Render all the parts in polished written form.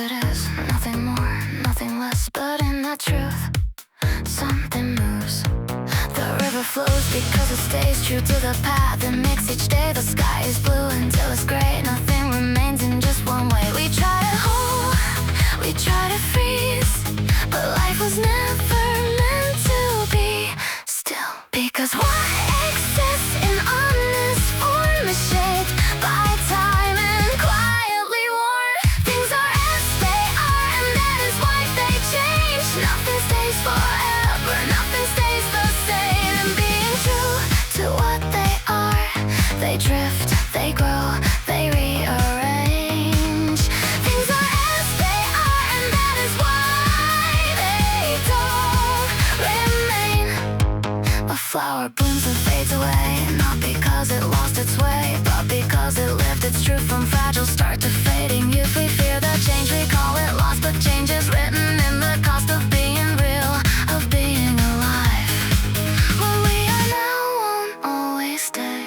it is, nothing more, nothing less. But in that truth, something moves. The river flows because it stays true to the path. It makes each day the sky is blue until it's gray. Nothing remains in just one way. We try to hold, we try to freeze, but life was never meant to be still. Because what exists in honest form is shaped by time and quietly worn. Things are as they are, and that is why they change. Nothing stays forever, nothing stays the same. And being true to what they are, they drift, they grow, they rearrange. Things are as they are, and that is why they don't remain. A flower blooms and fades away, not because it lost its way, but because it lived its truth. From fragile start to fading youth, we fear the change, we call it loss, but change is written in the cost of being real, of being alive. What we are now won't always stay,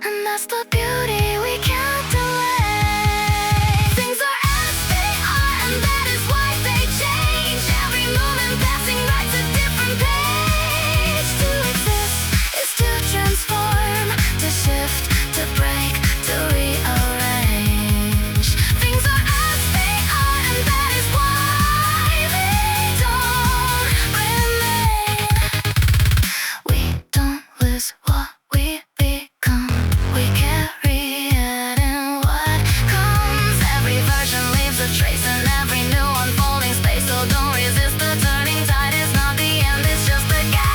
and that's the beauty we can't delay. Things are as they are, and that is why they change. Every moment passing writes a different page. To exist is to transform, to shift, to break, to rearrange. Things are as they are, and that is why they don't remain. We don't lose what we become, we carry it in what comes. Every version leaves a trace in every new unfolding space. So don't resist, the turning tide is not the end, it's just the gap.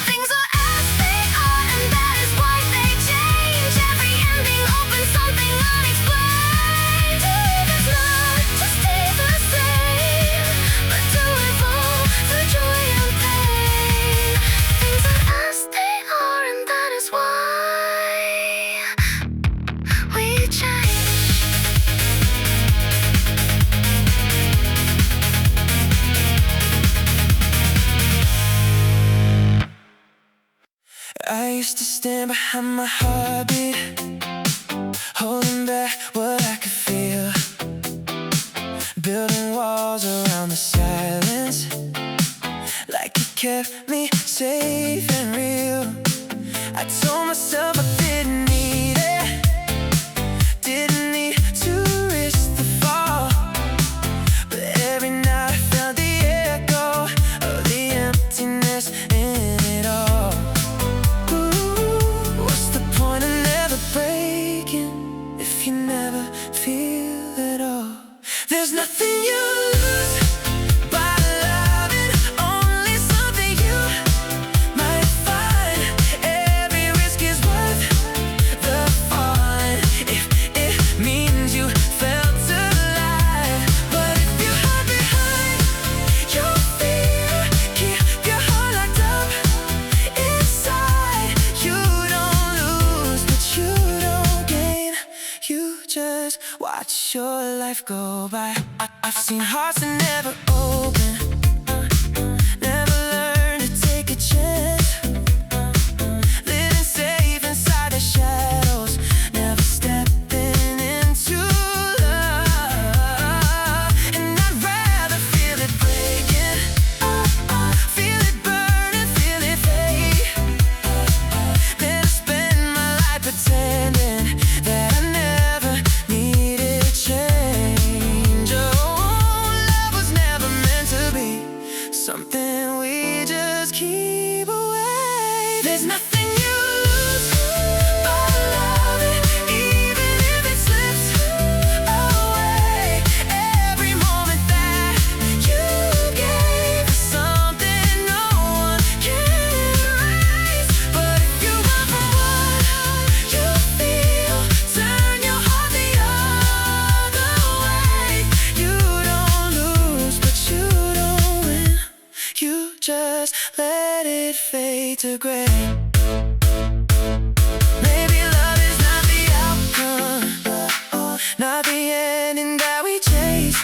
Things are as they are, and that is why they change. Every ending opens something unexplained. To live is not to stay the same, but to evolve through joy and pain. Things are as they are, and that is why we change. I used to stand behind my heartbeat, holding back what I could feel, building walls around the silence, like it kept me safe and real. I told myself I didn't need it, didn't need to risk the fall, but every night I felt the echo of the emptiness in it all. What's the point of never breaking if you never feel it all? There's nothing you lose by loving, only something you might find. Every risk is worth the fun if it means you felt alive. But if you hide behind your fear, keep your heart locked up inside, you don't lose, but you don't gain. You just watch your life go by. I've seen hearts that never open, never learn to take a chance, living safe inside the shadows, never stepping into love. And I'd rather feel it breaking, feel it burning, feel it fade, than to spend my life pretending that I never needed change. Oh, love was never meant to be something we just keep away. There's nothing you lose by loving, even if it slips away. Every moment that you gave is something no one can erase. But if you run from what you feel, turn your heart the other way, you don't lose, but you don't win. You just let it fade to gray. Maybe love is not the outcome, not the ending that we chase.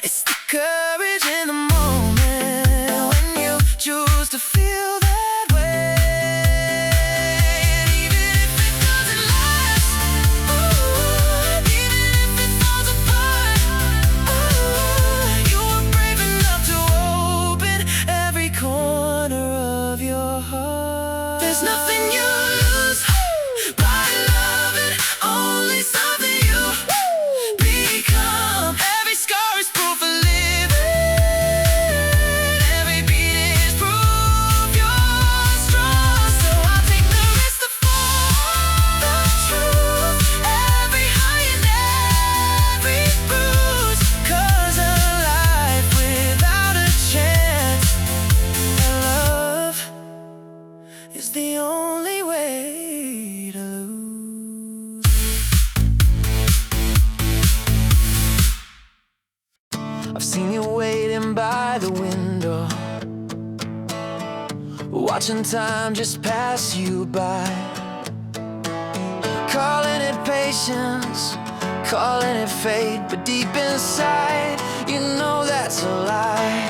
It's the courage in the moment when you choose to feel that way. And even if it doesn't last, even seen you waiting by the window, watching time just pass you by. Calling it patience, calling it fate, but deep inside, you know that's a lie.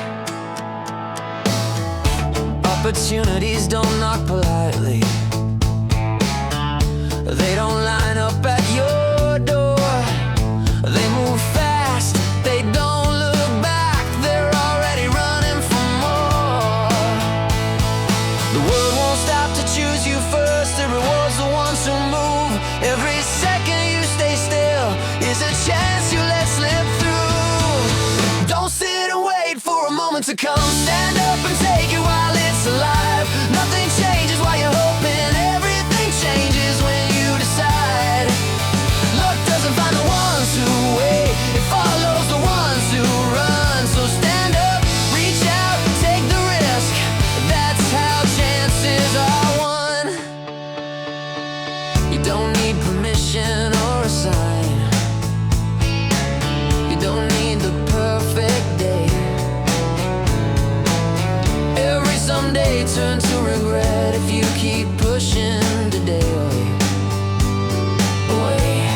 Opportunities don't knock politely, they don't line up at your door. They move fast, they don't look back, they're already running for more. The world won't stop to choose you first, it rewards the ones who move. Every second you stay still is a chance you let slip through. Don't sit and wait for a moment to come, stand up and take it while it's alive. Nothing changes while you're hoping, everything changes when you decide. Luck doesn't find the ones who wait, it follows the ones who run. So stand up, reach out, take the risk, that's how chances are won. You don't need permission or a sign, you don't need the perfect day. Every someday turn to regret if you keep pushing today away.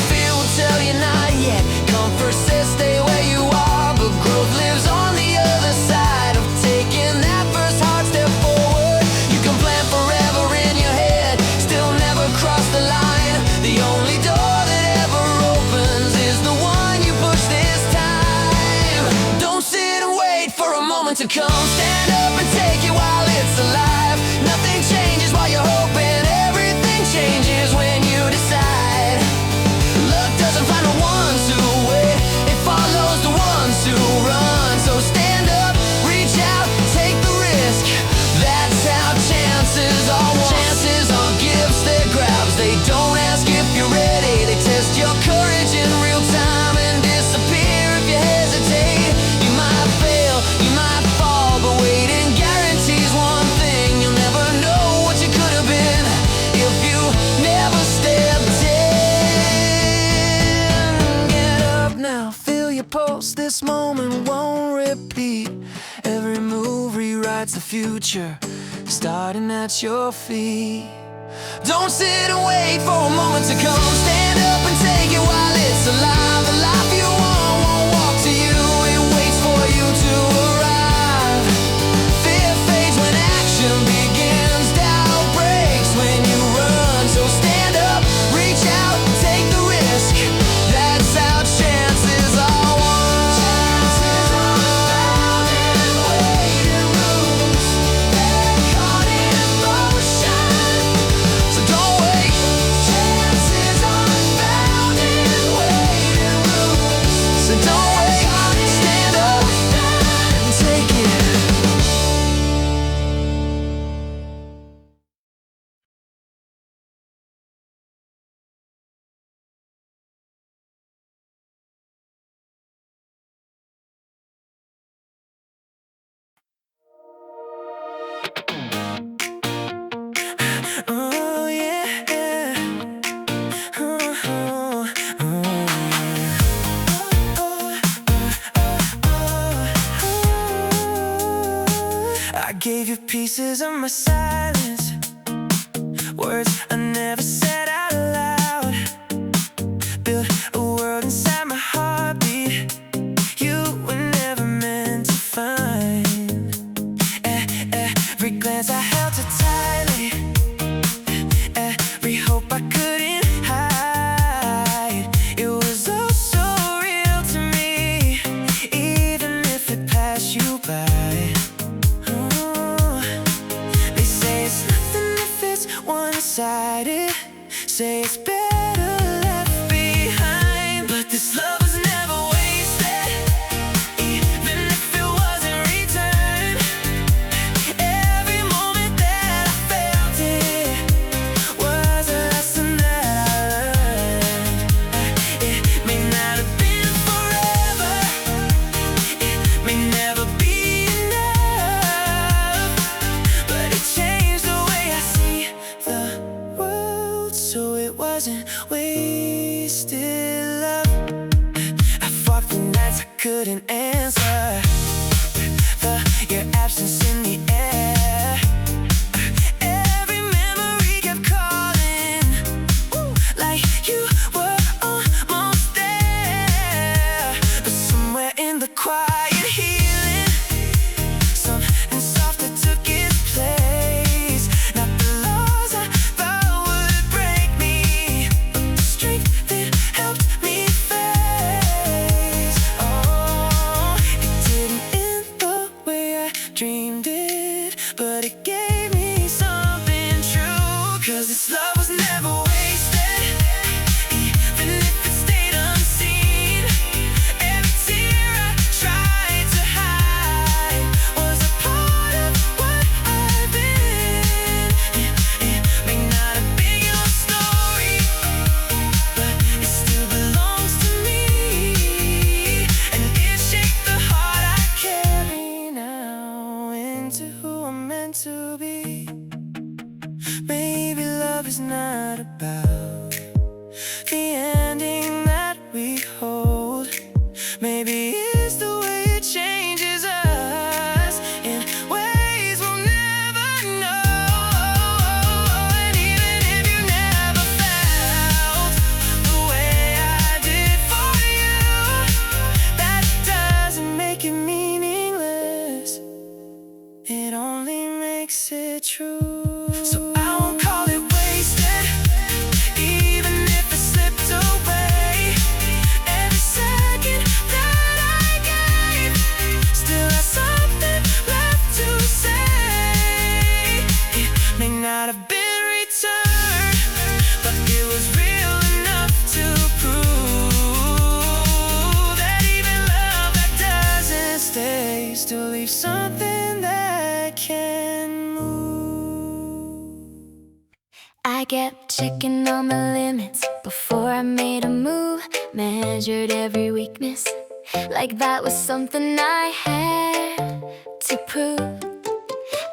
Fear will tell you not yet, comfort says stay where you are, but growth lives on the other side of taking that first hard step forward. You can plan forever in your head, still never cross the line. The only door that ever opens is the one you push this time. Don't sit and wait for a moment to come, stand up and take it while it's alive. Nothing changes while you're hoping, everything changes when you decide. Luck doesn't find the ones who wait, it follows the ones who run. So stand up, reach out, take the risk, that's how chances are won. Chances are gifts that grabs, they don't ask if you're ready, they test your courage in real time and disappear if you hesitate. You might fail, you might fall, but waiting guarantees one thing, you'll never know what you could have been if you never stepped in. Get up now, feel your pulse, this moment won't repeat. Every move rewrites the future, starting at your feet. Don't sit and wait for a moment to come, stand up and take it while it's alive. The life you want won't walk to you, it waits for you to arrive. Fear fades when action begins, doubt breaks when you run. So stand up, reach out, take the risk, that's how chances are won. Chances are found in waiting rooms, they're caught in motion. So don't wait. Chances are found in waiting rooms, so don't wait. Stand up and take it. Oh yeah. I gave you pieces of my silence, words I never said out loud. Built a world inside my heartbeat you were never meant to find. Every glance I held too tightly, every hope I couldn't hide. It was all so real to me, even if it passed you by. They say it's nothing if it's one-sided, say it's better left behind. But this love was never wasted, even if it wasn't returned. Every moment that I felt it was a lesson that I learned. It may not have been forever, it may never be enough, but it changed the way I see the world. So it wasn't wasted love. I fought the night couldn't answer your absence in the air. Every memory kept calling, like you were almost there. But somewhere in the quiet healing, something softer took its place. Not the laws I thought would break me, but the strength that helped me face. Oh, it didn't end the way I dreamed it, but it gave me something true. 'Cause this love was never wasted, even if it stayed unseen. Every tear I tried to hide was a part of what I've been. It may not have been your story, but it still belongs to me, and it shaped the heart I carry now into who I'm meant to be. Maybe love is not about the ending that we hold. Maybe it's the way it changes us in ways we'll never know. And even if you never felt the way I did for you, that doesn't make it meaningless. It only makes it true. So I won't call it wasted, even if it slipped away. Every second that I gave still has something left to say. It may not have been returned, but it was real enough to prove that even love that doesn't stay still leaves something that can move. I kept checking on the limits before I made a move. Measured every weakness like that was something I had to prove.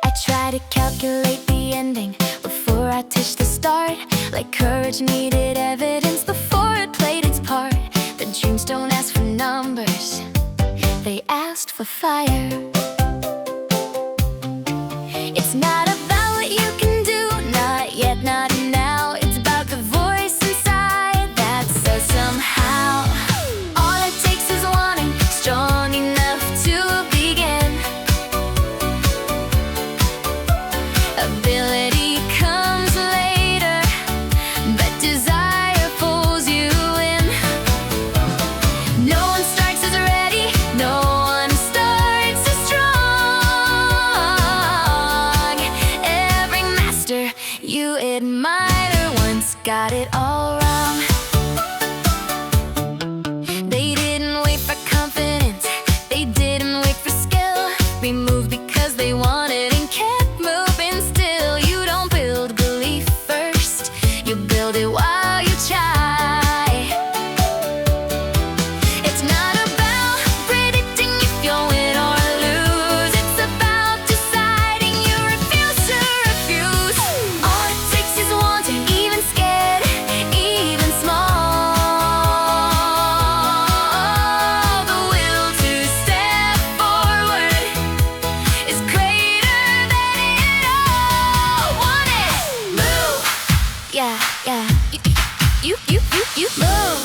I tried to calculate the ending before I touched the start, like courage needed evidence before it played its part. The dreams don't ask for numbers, they asked for fire. It's not about what you can do, not yet, not now. It's about the voice inside that says somehow. All it takes is wanting, strong enough to begin. Ability comes later, but desire pulls you in. No one starts as ready, no one starts as strong. Every master you admire once got it all wrong. They didn't wait for confidence, they didn't wait for skill. We moved because they wanted and kept moving still. You don't build belief first, you build it while you try. It's not about predicting if you'll win or lose. It's about deciding you refuse to refuse. All it takes is wanting, even scared, even small. The will to step forward is greater than it all. Want it? Move. Yeah, yeah. You move.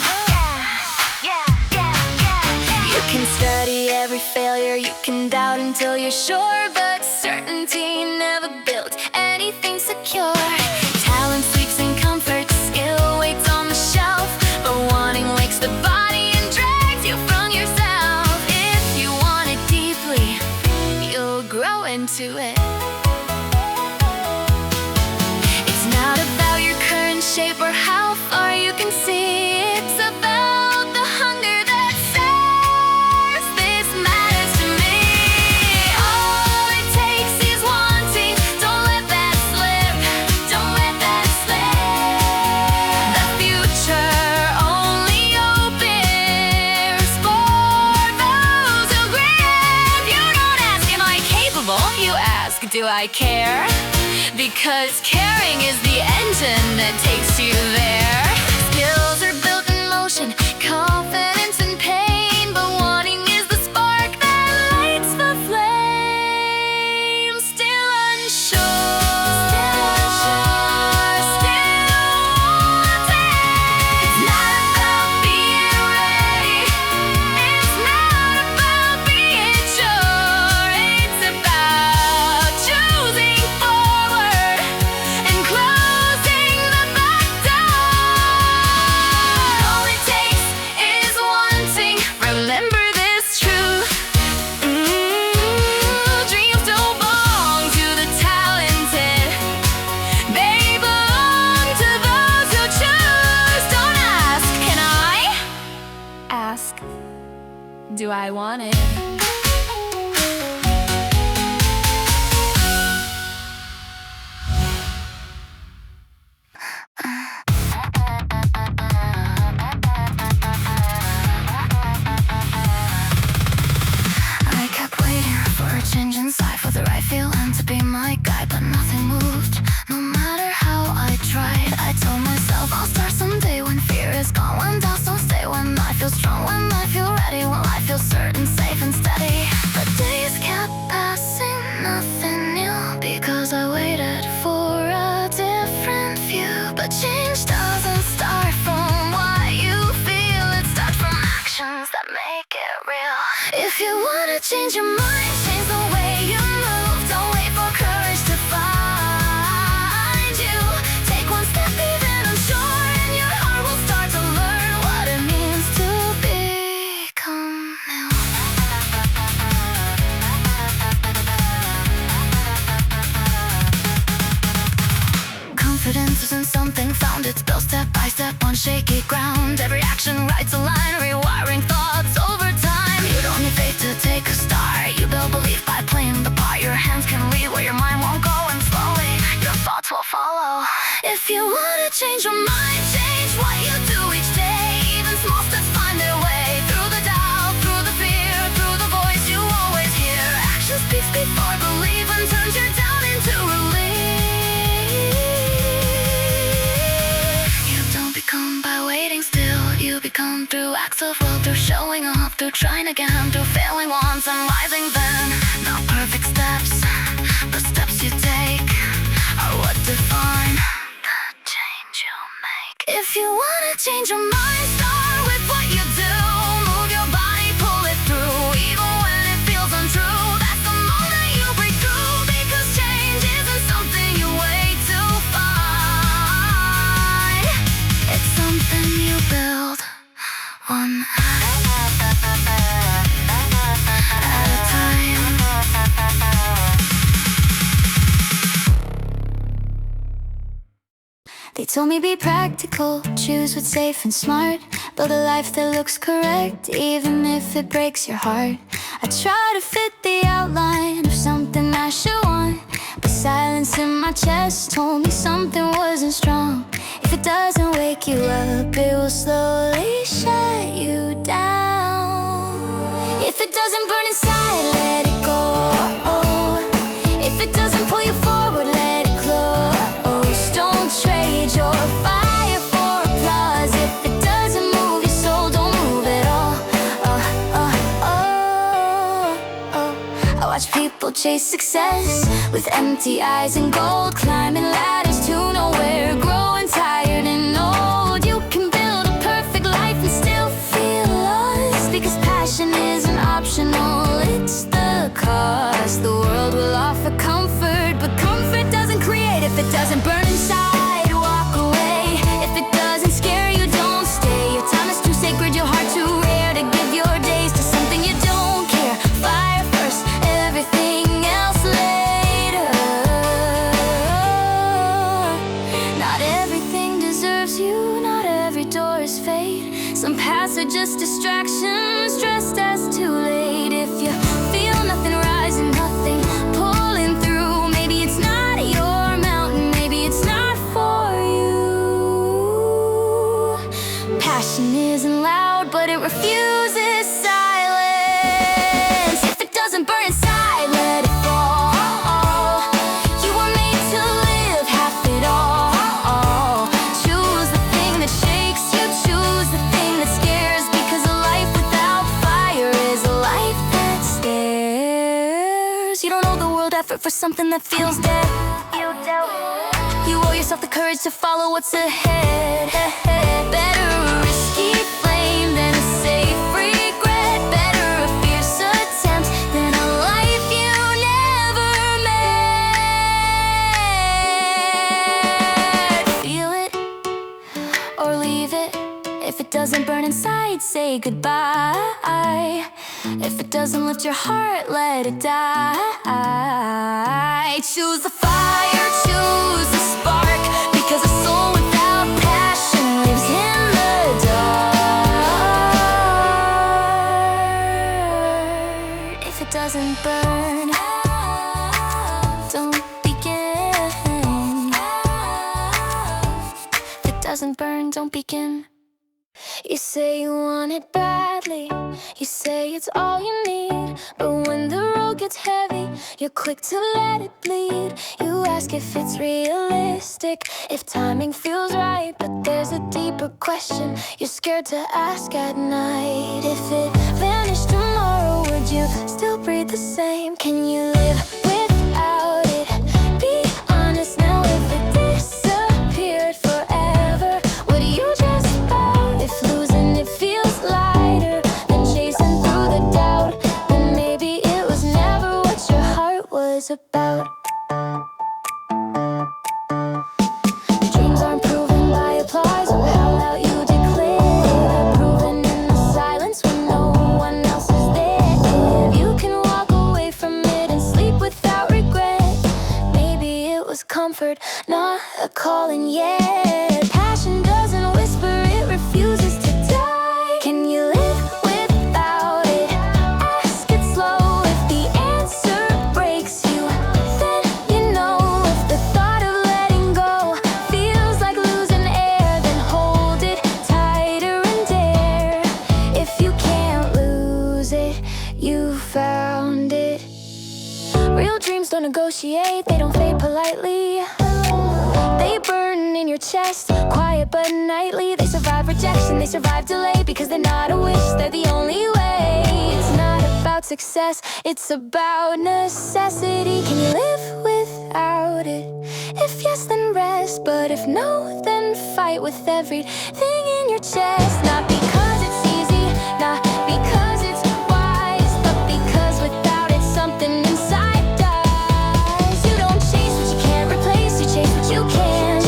You can study every failure, you can doubt until you're sure, but certainty never built anything secure. Talent sleeps in comfort, skill waits on the shelf, but wanting wakes the body and drags you from yourself. If you want it deeply, you'll grow into it. It's not about your current shape or how far you can see. It's about the hunger that says this matters to me. All it takes is wanting. Don't let that slip. Don't let that slip. The future only opens for those who grip. You don't ask, am I capable? You ask, do I care? Because caring is the engine that takes you there. Skills are built in motion, confidence and pain, but wanting is Do I want it? I kept waiting for a change inside, for the right feeling to be my guide, but nothing moved. No matter how I tried, I told myself I'll start someday when fear is gone, when doubts don't stay, when I feel strong, when I feel ready, when I feel certain, safe and steady. But days kept passing, nothing new, because I waited for a different view. But change doesn't start from what you feel, it starts from actions that make it real. If you wanna change your mind, change the way you move. Don't wait for courage to find you. Take one step even unsure, and your heart will start to learn what it means to become new. Confidence isn't something found, it's built step by step on shaky ground. Every action writes a line, rewiring thoughts over time. You don't need faith to take a start, you build belief by playing the part. Your hands can lead where your mind won't go, and slowly your thoughts will follow. If you wanna change your mind, change what you do each day. Even small steps find their way through the doubt, through the fear, through the voice you always hear. Action speaks before belief and turns your doubt into relief. You don't become by waiting still, you become through acts of will, through showing up, through trying again, through failing once and rising then. Not perfect steps, the steps you take are what define the change you make. If you wanna change your mind, start with what you do. Move your body, pull it through, even when it feels untrue. That's the moment you break through, because change isn't something you wait to find. It's something you build one at a time. They told me be practical, choose what's safe and smart, build a life that looks correct, even if it breaks your heart. I try to fit the outline of something I should want, but silence in my chest told me something wasn't strong. If it doesn't wake you up, it will slowly shut you down. If it doesn't burn inside, let it go. If it doesn't pull you forward, let it close. Don't trade your fire for applause. If it doesn't move your soul, don't move at all. I watch people chase success with empty eyes and gold, climbing ladders to nowhere, growing tired and old. You can build a perfect life and still feel lost, because passion isn't optional, it's the cost. The world will offer comfort, but comfort doesn't create. If it doesn't burn inside, walk away. If it doesn't scare you, don't stay. Your time is too sacred, your heart too rare to give your days to something you don't care. Fire first, everything else later. Not everything deserves you, not every door is fate. Some paths are just distractions, dressed as too late. If you feel nothing rising, nothing pulling through, maybe it's not your mountain, maybe it's not for you. Passion isn't loud, but it refuses silence. If it doesn't burn inside, let it fall. You were made to live half it all. Choose the thing that shakes you, choose the thing that scares, because a life without fire is a life that stares. You don't owe the world effort for something that feels dead. You owe yourself the courage to follow what's ahead. Better a risky flame than a safe regret. Better a fierce attempt than a life you never met. Feel it or leave it. If it doesn't burn inside, say goodbye. If it doesn't lift your heart, let it die. Choose the fire, choose the spark, because a soul without passion lives in the dark. burn, don't begin. You say you want it badly, you say it's all you need. But when the road gets heavy, you're quick to let it bleed. You ask if it's realistic, if timing feels right. But there's a deeper question you're scared to ask at night. If it vanished tomorrow, would you still breathe the same? Can you live without it? Be honest now. If it disappeared forever, would you just bow? If losing it feels lighter than chasing through the doubt, then maybe it was never what your heart was about. Dreams aren't proven by applause or how loud you declare. They're proven in the silence when no one else is there. You can walk away from it and sleep without regret. Maybe it was comfort, not a calling yet. Passion doesn't whisper, it refuses to die. Can you live without it? Ask it slow. If the answer breaks you, then you know. If the thought of letting go feels like losing air, then hold it tighter and dare. If you can't lose it, you found it. Real dreams don't negotiate, they don't fade politely. They burn in your chest, quiet but nightly. They survive rejection, they survive delay, because they're not a wish, they're the only way. It's not about success, it's about necessity. Can you live without it? If yes, then rest. But if no, then fight with everything in your chest. Not because it's easy, not because it's wise, but because without it, something inside dies. You don't chase what you can't replace, you chase what you can.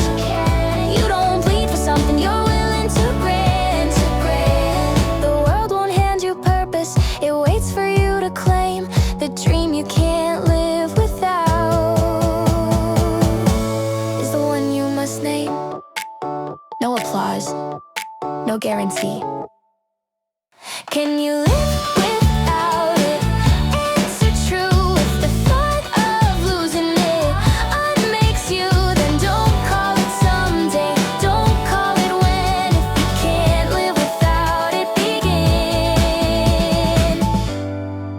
You don't bleed for something you're willing to grant. The world won't hand you purpose, it waits for you to claim the dream you can't live without. Is the one you must name. No applause, no guarantee. Can you live without it? Answer true. If the thought of losing it unmakes you, then don't call it someday, don't call it when. If you can't live without it, begin.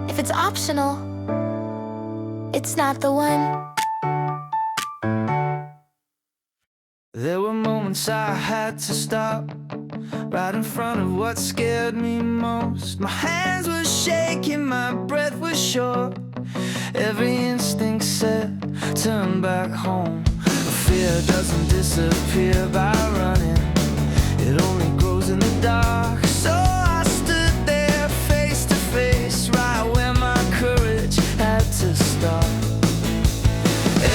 If it's optional, it's not the one. There were moments I had to stop right in front of what scared me most. My hands were shaking, my breath was short. Every instinct said, turn back home. Fear doesn't disappear by running, it only grows in the dark. So I stood there face to face, right where my courage had to stop.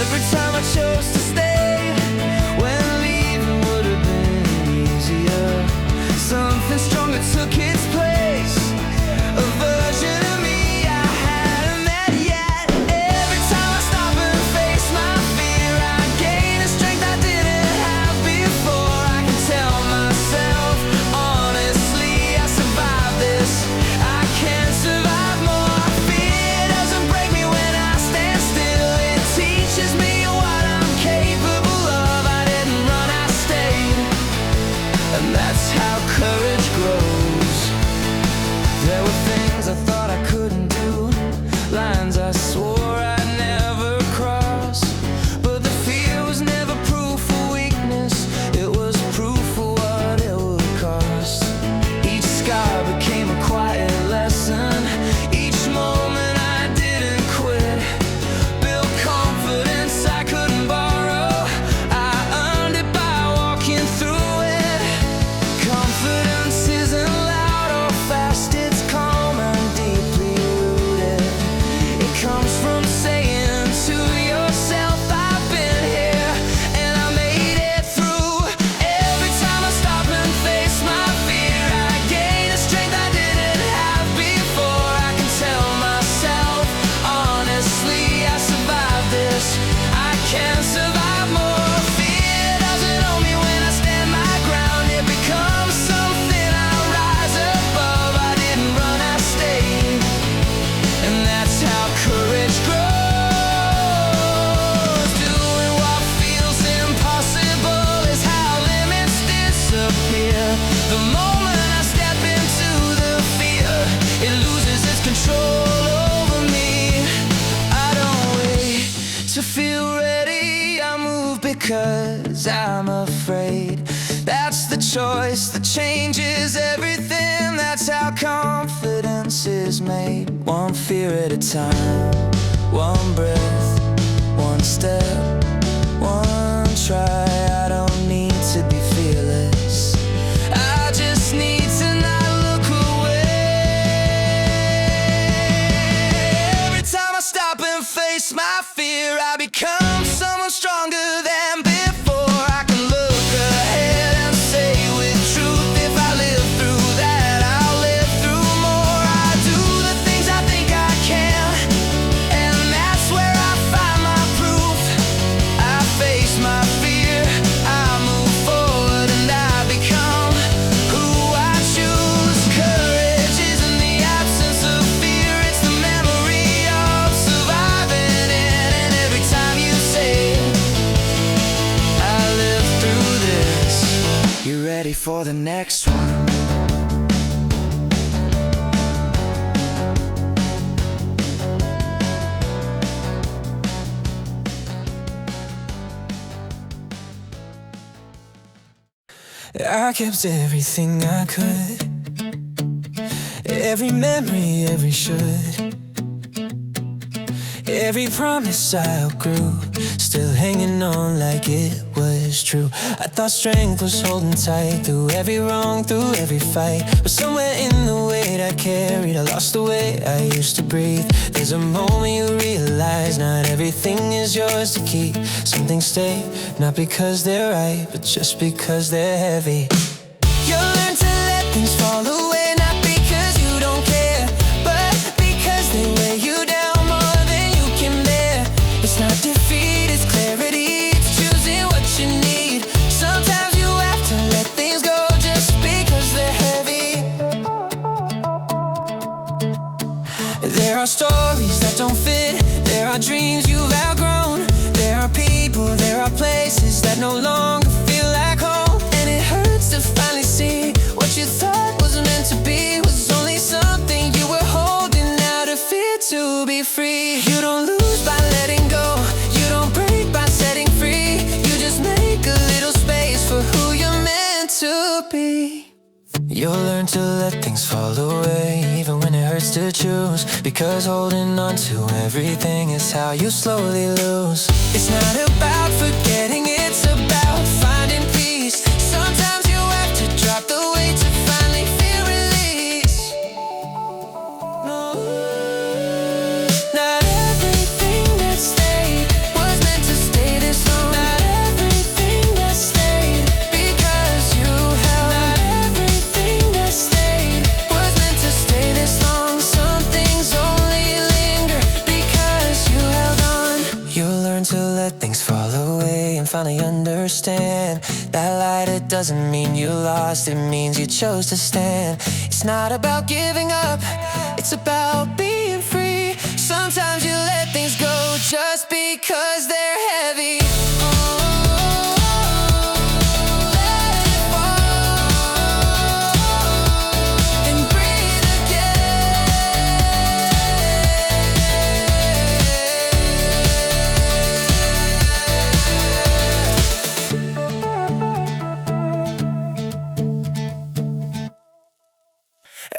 Every time I chose to stay, when leaving would have been easier, something stronger took its place, a version of me I hadn't met yet. Every time I stop and face my fear, I gain a strength I didn't have before. I can tell myself honestly, I survived this, I can survive more. Fear doesn't break me when I stand still, it teaches me what I'm capable of. I didn't run, I stayed, and that's how courage grows. There were things I thought I couldn't do, lines I swore I'd never cross. But the fear was never proof of weakness, it was proof of what it would cost. Each scar became a quiet lesson, each moment I didn't quit built confidence I couldn't borrow. I earned it by walking through it. Confidence The moment I step into the fear, it loses its control over me. I don't wait to feel ready, I move because I'm afraid. That's the choice that changes everything. That's how confidence is made. One fear at a time, one breath, one step, one try. I don't need to be fearless, I just need to not look away. Every time I stop and face my fear, I become someone stronger than before. I can look ahead and say with truth, if I live through that, I'll live through more. I do the things I think I can, and that's where I find my proof. I face my fear, I move forward, and I become who I choose. Courage isn't the absence of fear, it's the memory of surviving it. And every time you say I live through this, you're ready for the next one. I kept everything I could, every memory, every should, every promise I outgrew, still hanging on like it was true. I thought strength was holding tight through every wrong, through every fight, but somewhere in the weight I carried, I lost the way I used to breathe. There's a moment you realize not everything is yours to keep. Some things stay, not because they're right, but just because they're heavy. You learn to let things fall away, not because you don't care, but because they weigh you down more than you can bear. It's not defeat, it's clarity, it's choosing what you need. Sometimes you have to let things go just because they're heavy. There are stories that don't fit, there are dreams you've outgrown, there are people, there are places that no longer feel like home. And it hurts to finally see what you thought was meant to be was only something you were holding out of fear to be free. You don't lose by letting go, you don't break by setting free, you just make a little space for who you're meant to be. You'll learn to let things fall away, even when it hurts to choose, because holding on to everything is how you slowly lose. It's not about forgetting, it's about finding peace. Sometimes you have to drop the weight to finally feel release. No, not everything that stayed was meant to stay this long. Not everything that stayed because you held. Not everything that stayed was meant to stay this long. Some things only linger because you held on. You'll learn to let things fall away and finally understand that light, it doesn't mean you lost, it means you chose to stand. It's not about giving up, it's about being free. Sometimes you let things go just because they're heavy. Let it fall and breathe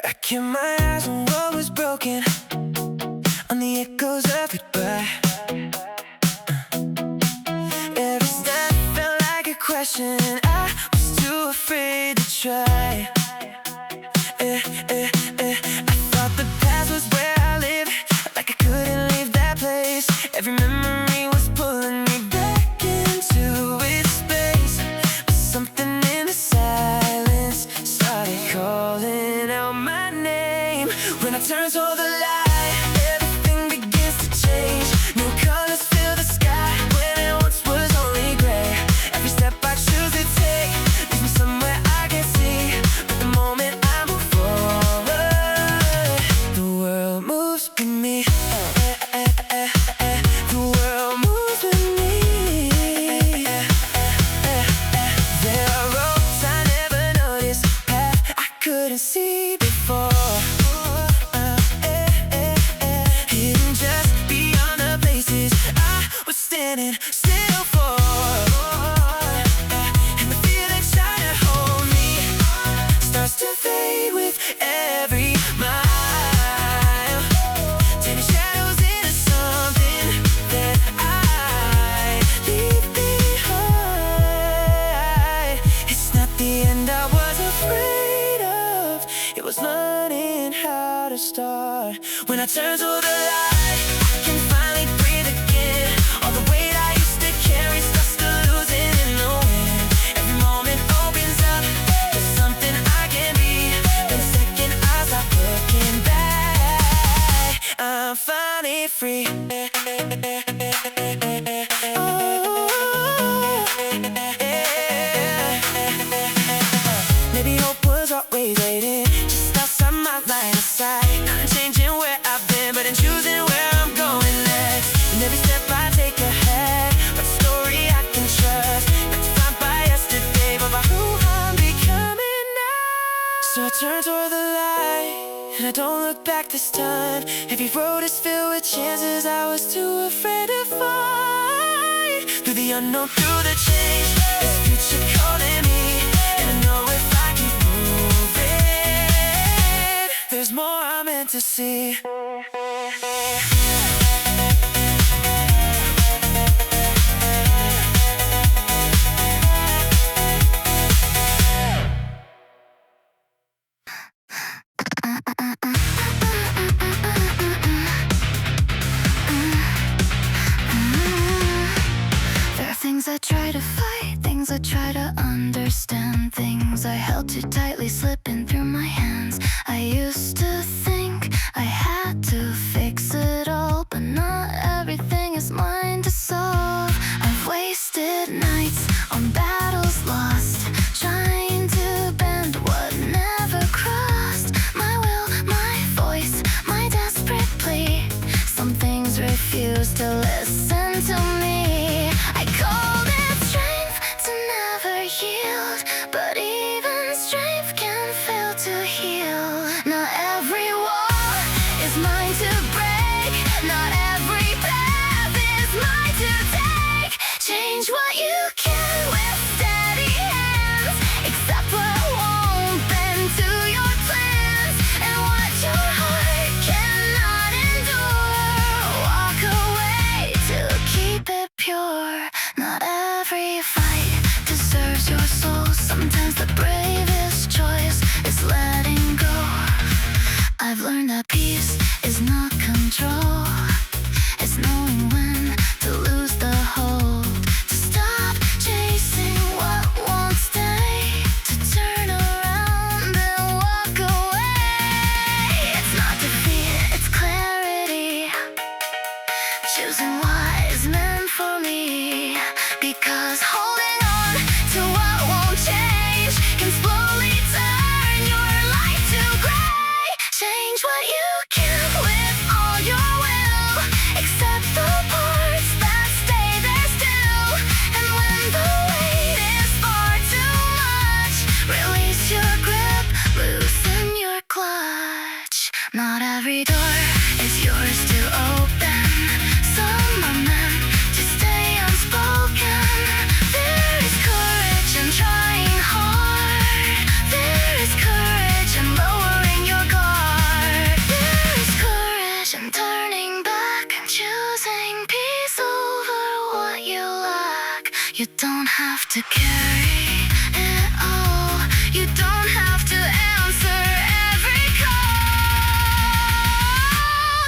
I kept my eyes on what was broken, on the echoes of goodbye. Every step felt like a question, I was too afraid to try. I thought the past was where I lived, like I couldn't leave that place. Every memory was pulling me back into its space, but something in the silence started calling out my name. When I turned toward the light, everything begins to change. New colors fill the sky when it once was only gray. Every step I choose to take leads me somewhere I can see, but and I was afraid of. It was learning how to start. When I turned to the light, I can finally breathe again. All the weight I used to carry starts to loosen in the wind. Every moment opens up to something I can be. The second I stop looking back, I'm finally free. Maybe hope was always waiting just outside my line of sight. Not in changing where I've been, but in choosing where I'm going next. And every step I take ahead, what story I can trust. Not defined by yesterday, but by who I'm becoming now. So I turn toward the light, and I don't look back this time. Every road is filled with chances I was too afraid to find. Through the unknown, through the change, this future calling me. And I know if I keep moving, there's more I'm meant to see. There are things I try to fight, things I try to understand, things I held too tightly slipping through my hands. I used to think I had to fix it all, but not everything is mine to solve. I've wasted nights on battles lost, trying to bend what never crossed my will, my voice, my desperate plea. Some things refuse to listen to me. I called it strength to never yield, but even strength can fail to heal. Not every wall is mine to break, not every path is mine to take. Change what you can with steady hands, accept what won't bend to your plans, and what your heart cannot endure, walk away to keep it pure. Not every fight deserves your soul. Sometimes the bravest choice is letting go. I've learned that peace is not control. It's knowing when to lose the hold, to stop chasing what won't stay, to turn around and walk away. It's not defeat, it's clarity, choosing what is meant for me. Because holding on to what won't change can slowly turn your life to gray. Change what you can with all your will, accept the parts that stay there still. And when the weight is far too much, release your grip, loosen your clutch. Not every door is yours to open, some are meant to stay unspoken. There is courage in trying hard, there is courage in lowering your guard, there is courage in turning back and choosing peace over what you lack. You don't have to carry it all, you don't have to answer every call.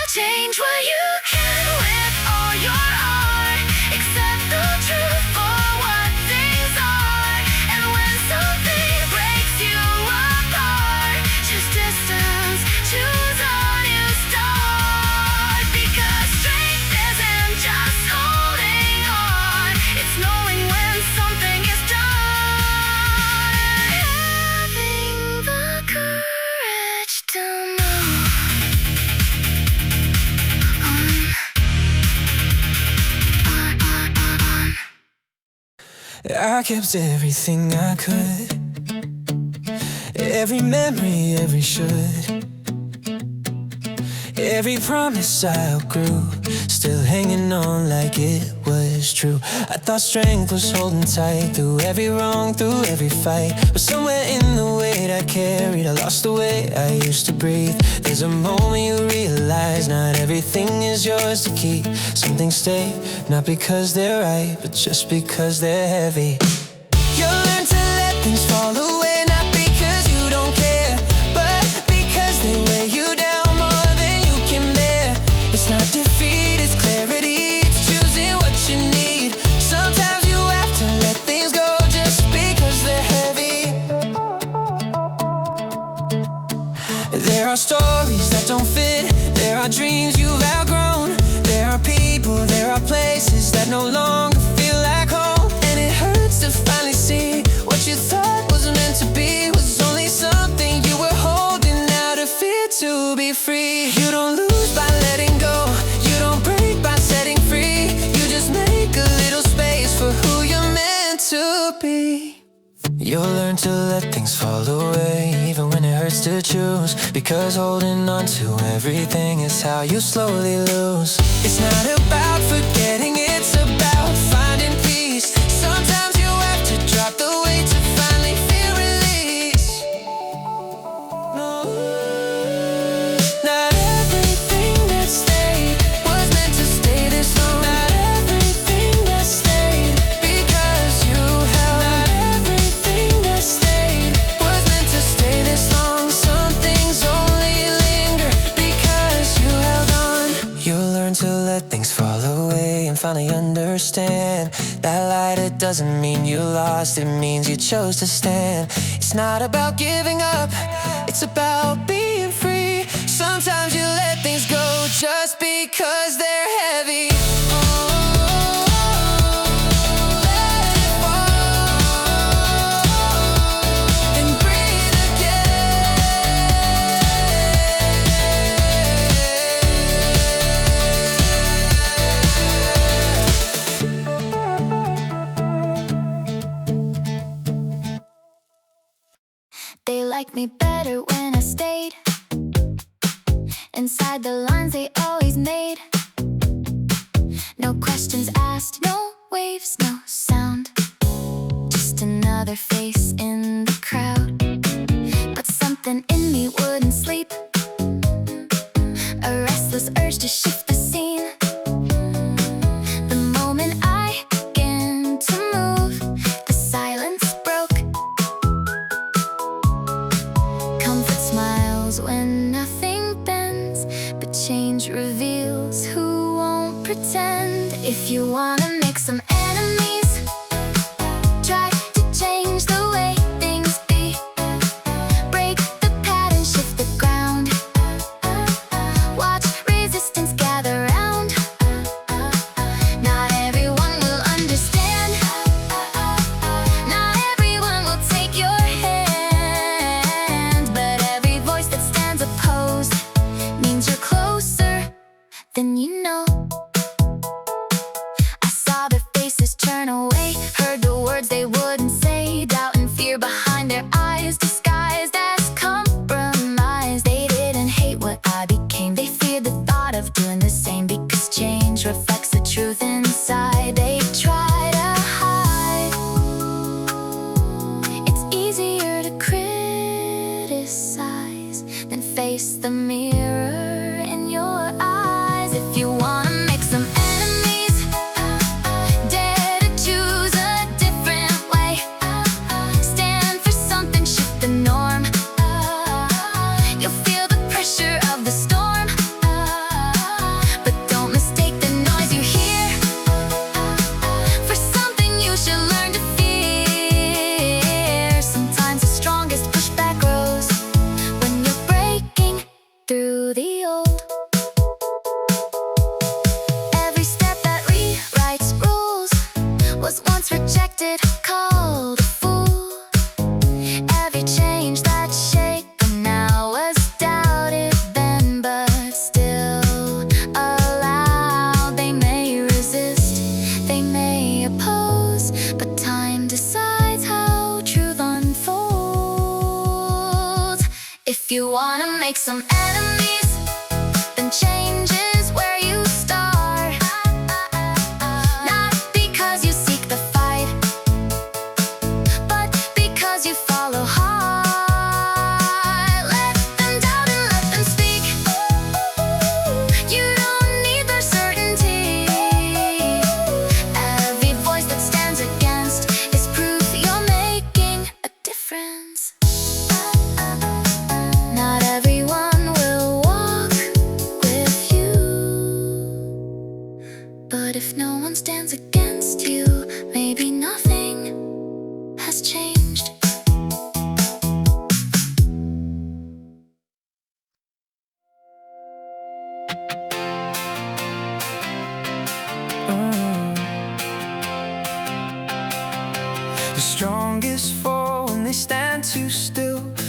Change what you can with all your heart, accept the truth for what things are. And when something breaks you apart, choose distance, choose a new start. Because strength isn't just holding on, it's knowing when something is done, having the courage to move on. I kept everything I could, every memory, every should, every promise I outgrew, still hanging on like it was true. I thought strength was holding tight through every wrong, through every fight, but somewhere in the weight I carried, I lost the way I used to breathe. There's a moment you realize not everything is yours to keep. Some things stay, not because they're right, but just because they're heavy. You learn to let things fall away now. There are stories that don't fit, there are dreams you've outgrown. There are people, there are places that no longer feel like home. And it hurts to finally see what you thought was meant to be was only something you were holding out of fear to be free. You don't lose by letting go, you don't break by setting free. You just make a little space for who you're meant to be. You'll learn to let things fall away, even when it hurts to choose. Because holding on to everything is how you slowly lose. It's not about forgetting, it's about finding peace. Sometimes you have to drop the weight to finally feel release. No, not everything that stayed was meant to stay this long. Not everything that stayed because you held. Not everything that stayed was meant to stay this long. Some things only linger because you held on. You'll learn to let things fall away and finally understand that light, it doesn't mean you lost, it means you chose to stand. It's not about giving up, it's about being free. Sometimes you let things go just because they're heavy. Let it fall, then breathe again. They liked me better when I stayed inside the lines they always made. No questions asked, no waves, no sound. Just another face in the crowd. But something in me wouldn't sleep. A restless urge to shift the scene. The moment I began to move, the silence broke. Comfort smiles when nothing bends, but change reveals who won't pretend. If you wanna make some enemies, try to change the way things be. Break the pattern, shift the ground. Watch resistance gather round. Not everyone will understand. Not everyone will take your hand. But every voice that stands opposed means you're closer than you know. I saw their faces turn away, heard the words they wouldn't say. Doubt and fear behind their eyes, disguised as compromise. They didn't hate what I became, they feared the thought of doing the same. Because change reflects the truth inside they try to hide. It's easier to criticize than face the mirror in your eyes. If you wanna make some enemies, dare to choose a different way. Stand for something, shift the norm. You'll feel the pressure of the storm. But don't mistake the noise you hear for something you should learn to fear. Sometimes the strongest pushback grows when you're breaking through the old. Every step that rewrites rules was once rejected, called a fool. Every change that shaken now was doubted then, but still allowed. They may resist, they may oppose, but time decides how truth unfolds. If you wanna make some enemies, then change is where you start. Not because you seek the fight, but because you follow hard. Let them doubt and let them speak. You don't need their certainty. Every voice that stands against is proof you're making a difference. Not everyone will walk with you, but if no one stands against you, maybe nothing has changed.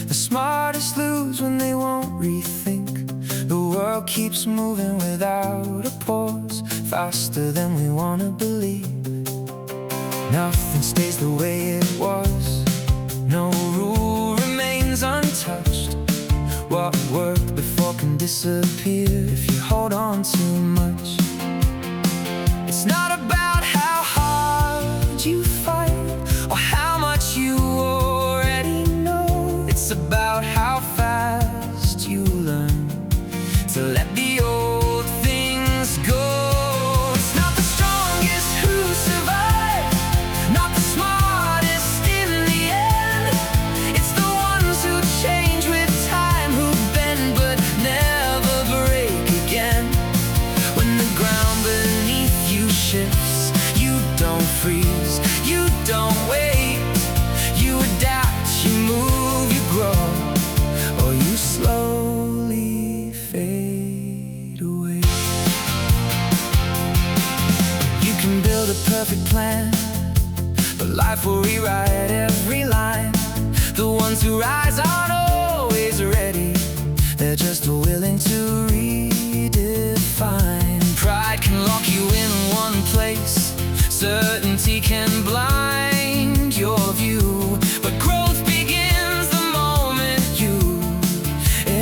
The smartest lose when they won't rethink. The world keeps moving without a pause, faster than we wanna believe. Nothing stays the way it was. No rule remains untouched. What worked before can disappear if you hold on too much. It's not about how hard you fight or how much you already know. It's about how fast you learn to let the old things go. It's not the strongest who survive, not the smartest in the end. It's the ones who change with time, who bend but never break again. When the ground beneath you shifts, you don't freeze, you don't wait. You adapt, you move, you grow, or you slowly fade away. You can build a perfect plan, but life will rewrite every line. The ones who rise aren't always ready, they're just willing to redefine. Pride can lock you in one place, certainty can blind your view, but growth begins the moment you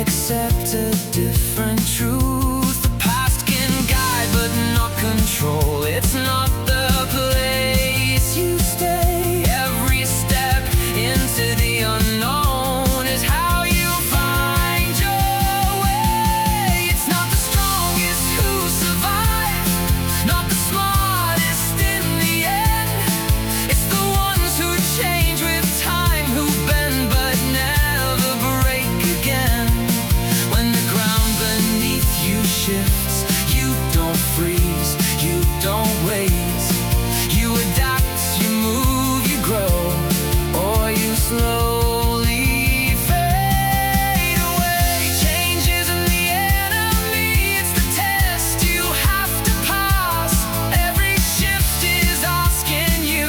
accept a different truth. The past can guide but not control. It's not the place you stay. Every step into the unknown is how you find your way. It's not the strongest who survive, not the smartest in the end. It's the ones who change with time, who bend but never break again. When the ground beneath you shifts, you don't freeze, you don't wait. You adapt, you move, you grow, or you slowly fade away. Change isn't the enemy, it's the test you have to pass. Every shift is asking you,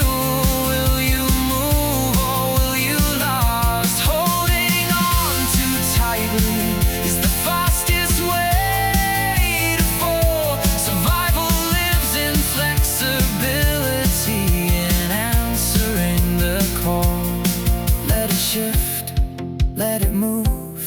will you move or will you last? Holding on too tightly is the fastest way to fall. Survival lives in flexibility, in answering the call. Let it shift, let it move,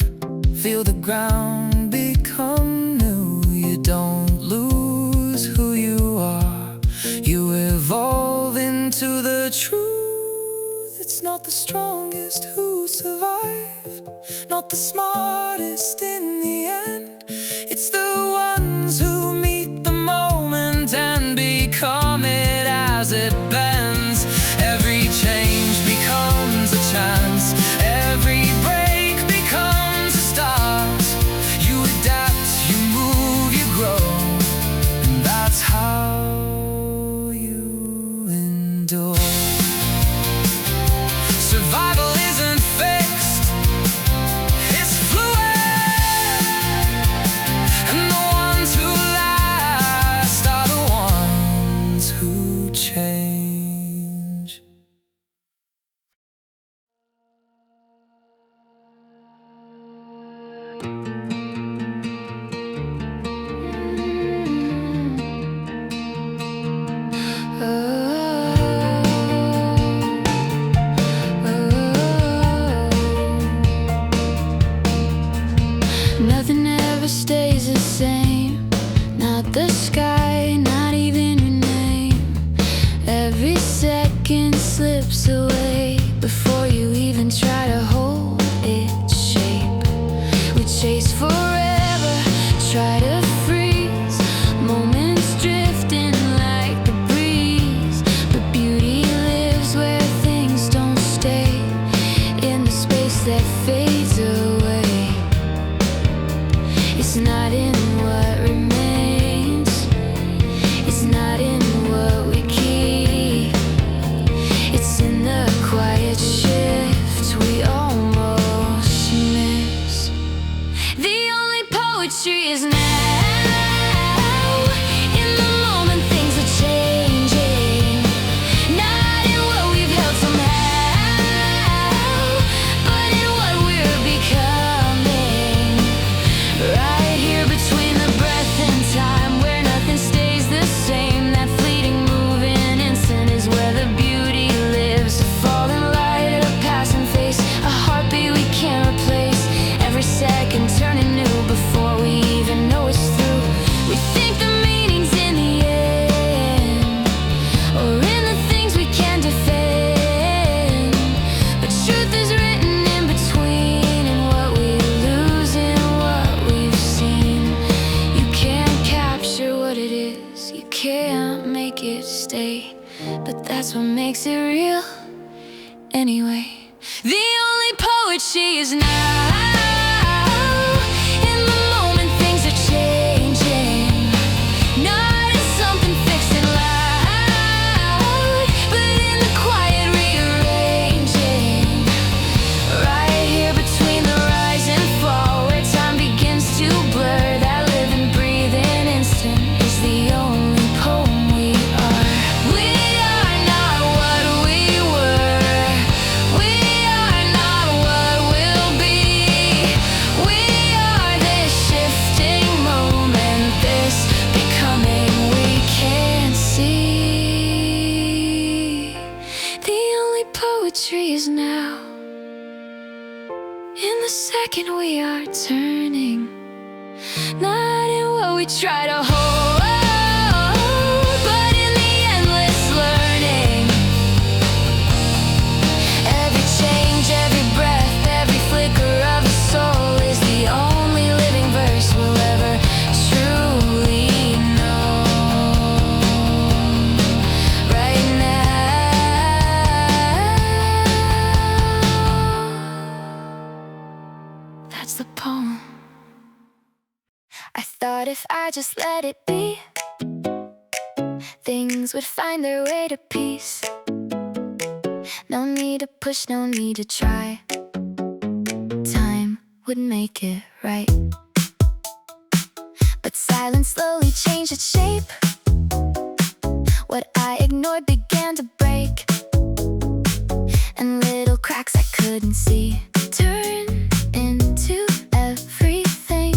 feel the ground become new. You don't lose who you are, you evolve into the truth. It's not the strongest who survive, not the smartest in the end. It's the ones who meet the moment and become it as it bends. Every change becomes a chance, every break becomes a start. You adapt, you move, you grow, and that's how you endure. Survival isn't fixed, it's fluid, and the ones who last are the ones who change. Nothing ever stays the same, not the sky, not even your name. Every second slips away before you even try to hold its shape. We chase forever, try to freeze, moments drifting like the breeze. But beauty lives where things don't stay, in the space that fades away. It's not in what remains, it's not in what we keep. It's in the quiet shift we almost miss. The only poetry is now. In the moment things are changing, not in what we've held somehow, but in what we're In the second we are turning, not in what we try to hold, but in the endless learning. Every change, every breath, every flicker of a soul is the only living verse we'll ever truly know. Right now, that's the poem. I thought if I just let it be, things would find their way to peace. No need to push, no need to try. Time would make it right. But silence slowly changed its shape. What I ignored began to break, and little cracks I couldn't see turn into everything.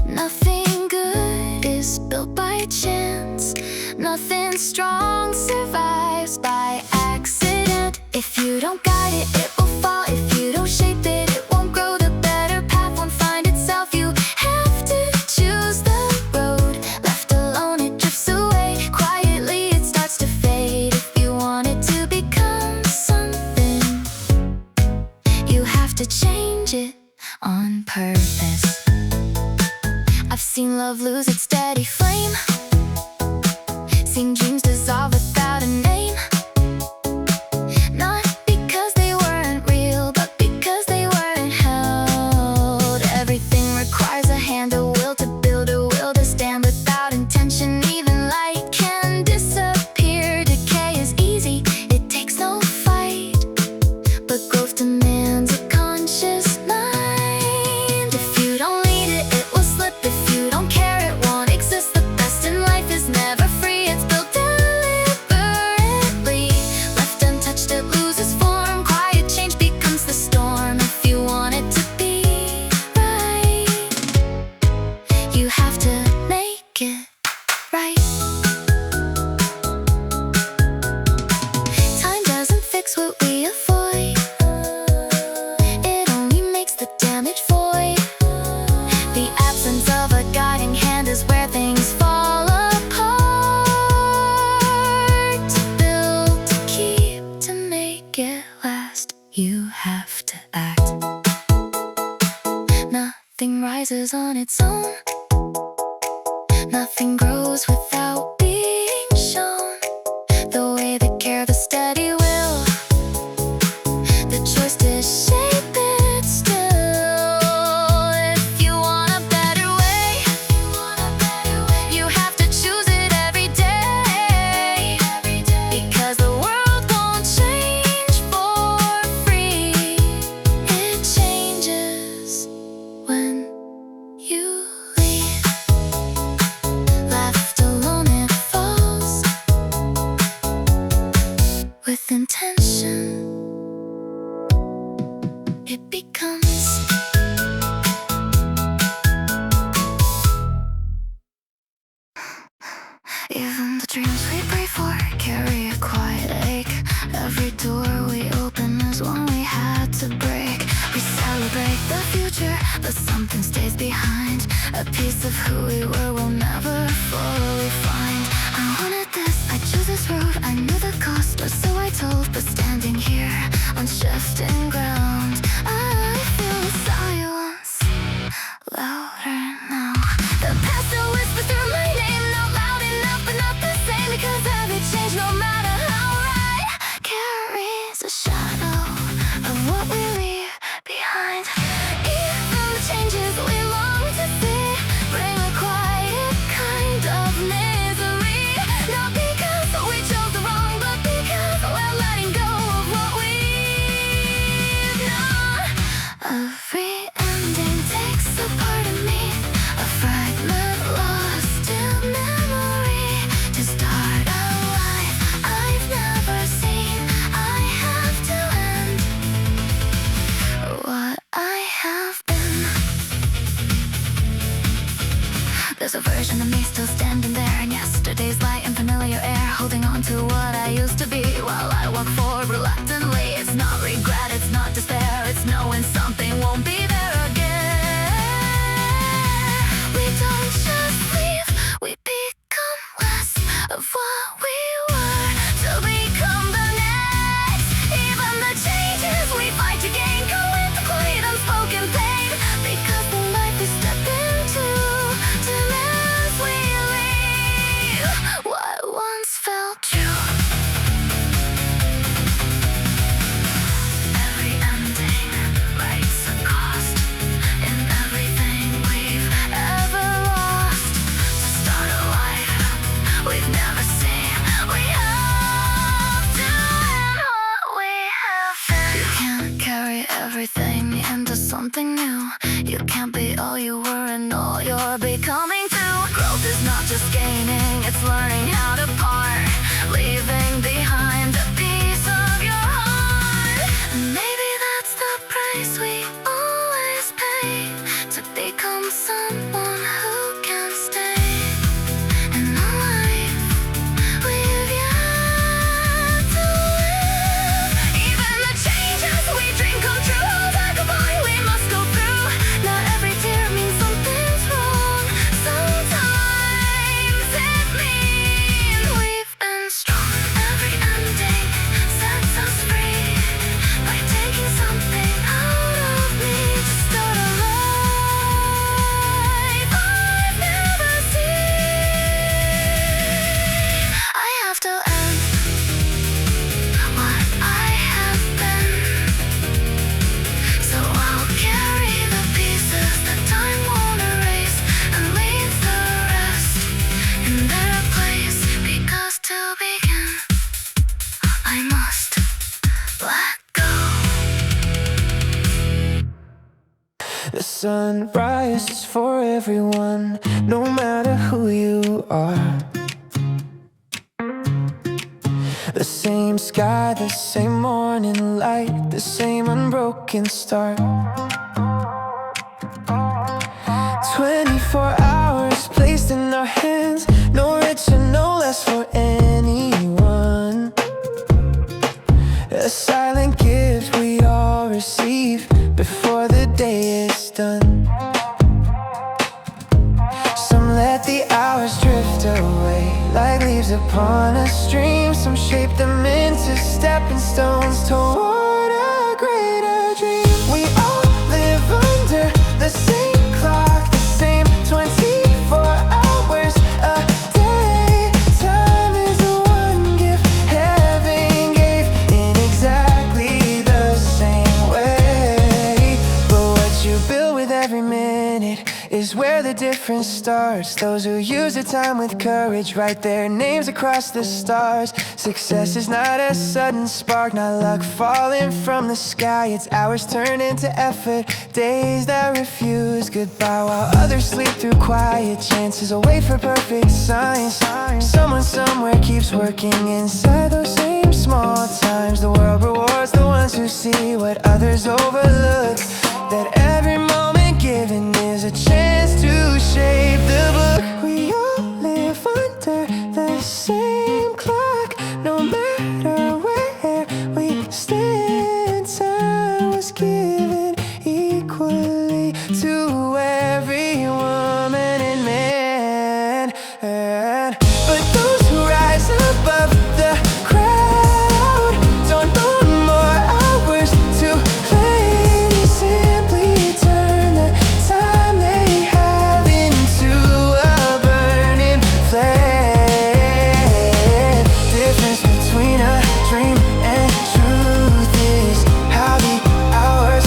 Nothing good is built by chance. Nothing strong survives by accident. If you don't guide it, it will fall. If you don't shape it, it won't grow. The better path won't find itself. You have to choose the road. Left alone, it drifts away. Quietly, it starts to fade. If you want it to become something, you have to change it on purpose. I've seen love lose its steady flame, seen dreams dissolve without a name. Not because they weren't real, but because they weren't held. Everything requires a hand, a will to build, a will to stand. Without intention, even light can disappear. Decay is easy, it takes no fight, but growth demands a conscious mind. If you don't lead it, it will slip. If you don't care, it won't exist. The best in life is never free. It's built deliberately. Left untouched, it loses form. Quiet change becomes the storm. If you want it to be right, you have to make it right. Time doesn't fix what we avoid, it only makes the damage void. The absence of a guiding hand is where things fall apart. To build, to keep, to make it last, you have to act. Nothing rises on its own. Nothing grows without being shown. The way, the care, the steady will, the choice to shape it still. If you want a better way, you have to choose it every day. Because the world won't change for free. It changes when you leave. Left alone, it falls. With intention, it becomes. Even the dreams we pray for carry a quiet ache. Every door we open is one we had to break. We celebrate the future, but something stays behind. A piece of who we were we'll never fully find. I wanted this, I chose this road. I knew the cost, or so I told. But standing here on shifting ground, I feel the silence louder now. The past still whispers through my name, not loud enough, but not the same. Because every change, no matter how right, carries a shadow of what we leave behind. Even the changes we long to see bring a quiet kind of misery. Not because we chose the wrong, but because we're letting go of what we've known. Every ending takes a part of me, a fragment lost in memory, to start a life I've never seen. I have to end what I have been. There's a version of me still standing there in yesterday's light and familiar air, holding on to what I used to be while I walk forward reluctantly. It's not regret, that it's not despair, it's knowing something won't be there again. We don't just leave, we become less of what we were to become the next. Even the changes we fight to gain come with the quiet unspoken pain, because the life we step into demands we leave what once felt true. Every ending writes a cost in everything we've ever lost. To start a life we've never seen, we have to end what we have been. You can't carry everything into something new. You can't be all you were and all you're becoming too. Growth is not just gaining, it's learning how to part, leaving behind a piece of your heart. And maybe that's the price we always pay, to become someone who can stay in the life we've yet to live. Even the changes we dream come true, like a bind we must go through. Not every tear means something's wrong. Sometimes it means we've been strong. Every ending sets us free, by taking something out of me to start a life I've never seen. I have to end what I have been, so I'll carry the pieces that time won't erase, and leave the rest in their place. Because to begin, I must let go. The sun rises for everyone, no matter who you are. The same sky, the same morning light, the same unbroken start. 24 hours placed in our hands, no richer, no less for anyone. A silent gift we all receive before the day is done. Some let the hours drift away like leaves upon a stream. Some shape them into stepping stones toward a greater dream. We all live under the same clock, the same 24 hours a day. Time is the one gift heaven gave in exactly the same way. But what you build with every minute is where the difference starts. Those who use their time with courage write their names across the stars. Success is not a sudden spark, not luck falling from the sky. It's hours turned into effort, days that refuse goodbye, while others sleep through quiet chances or wait for perfect signs. Someone somewhere keeps working inside those same small times. The world rewards the ones who see what others overlook, that every moment given is a chance to shape the book. We all live under the same clock, no matter where we stand. Time was given equally to every woman and man. But those who rise above the crowd don't know more hours to play. They simply turn the time they have into a burning flame. Difference between a dream and truth is how the hours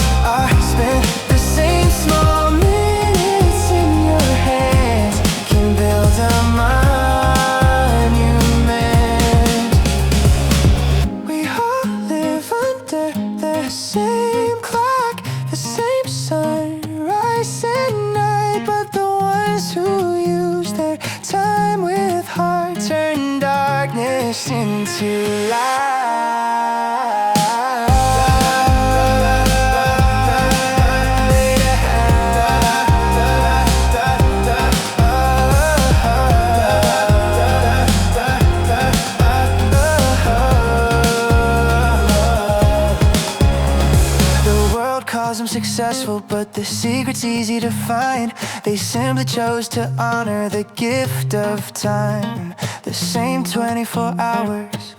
cause I'm successful, but the secret's easy to find. They simply chose to honor the gift of time. The same 24 hours.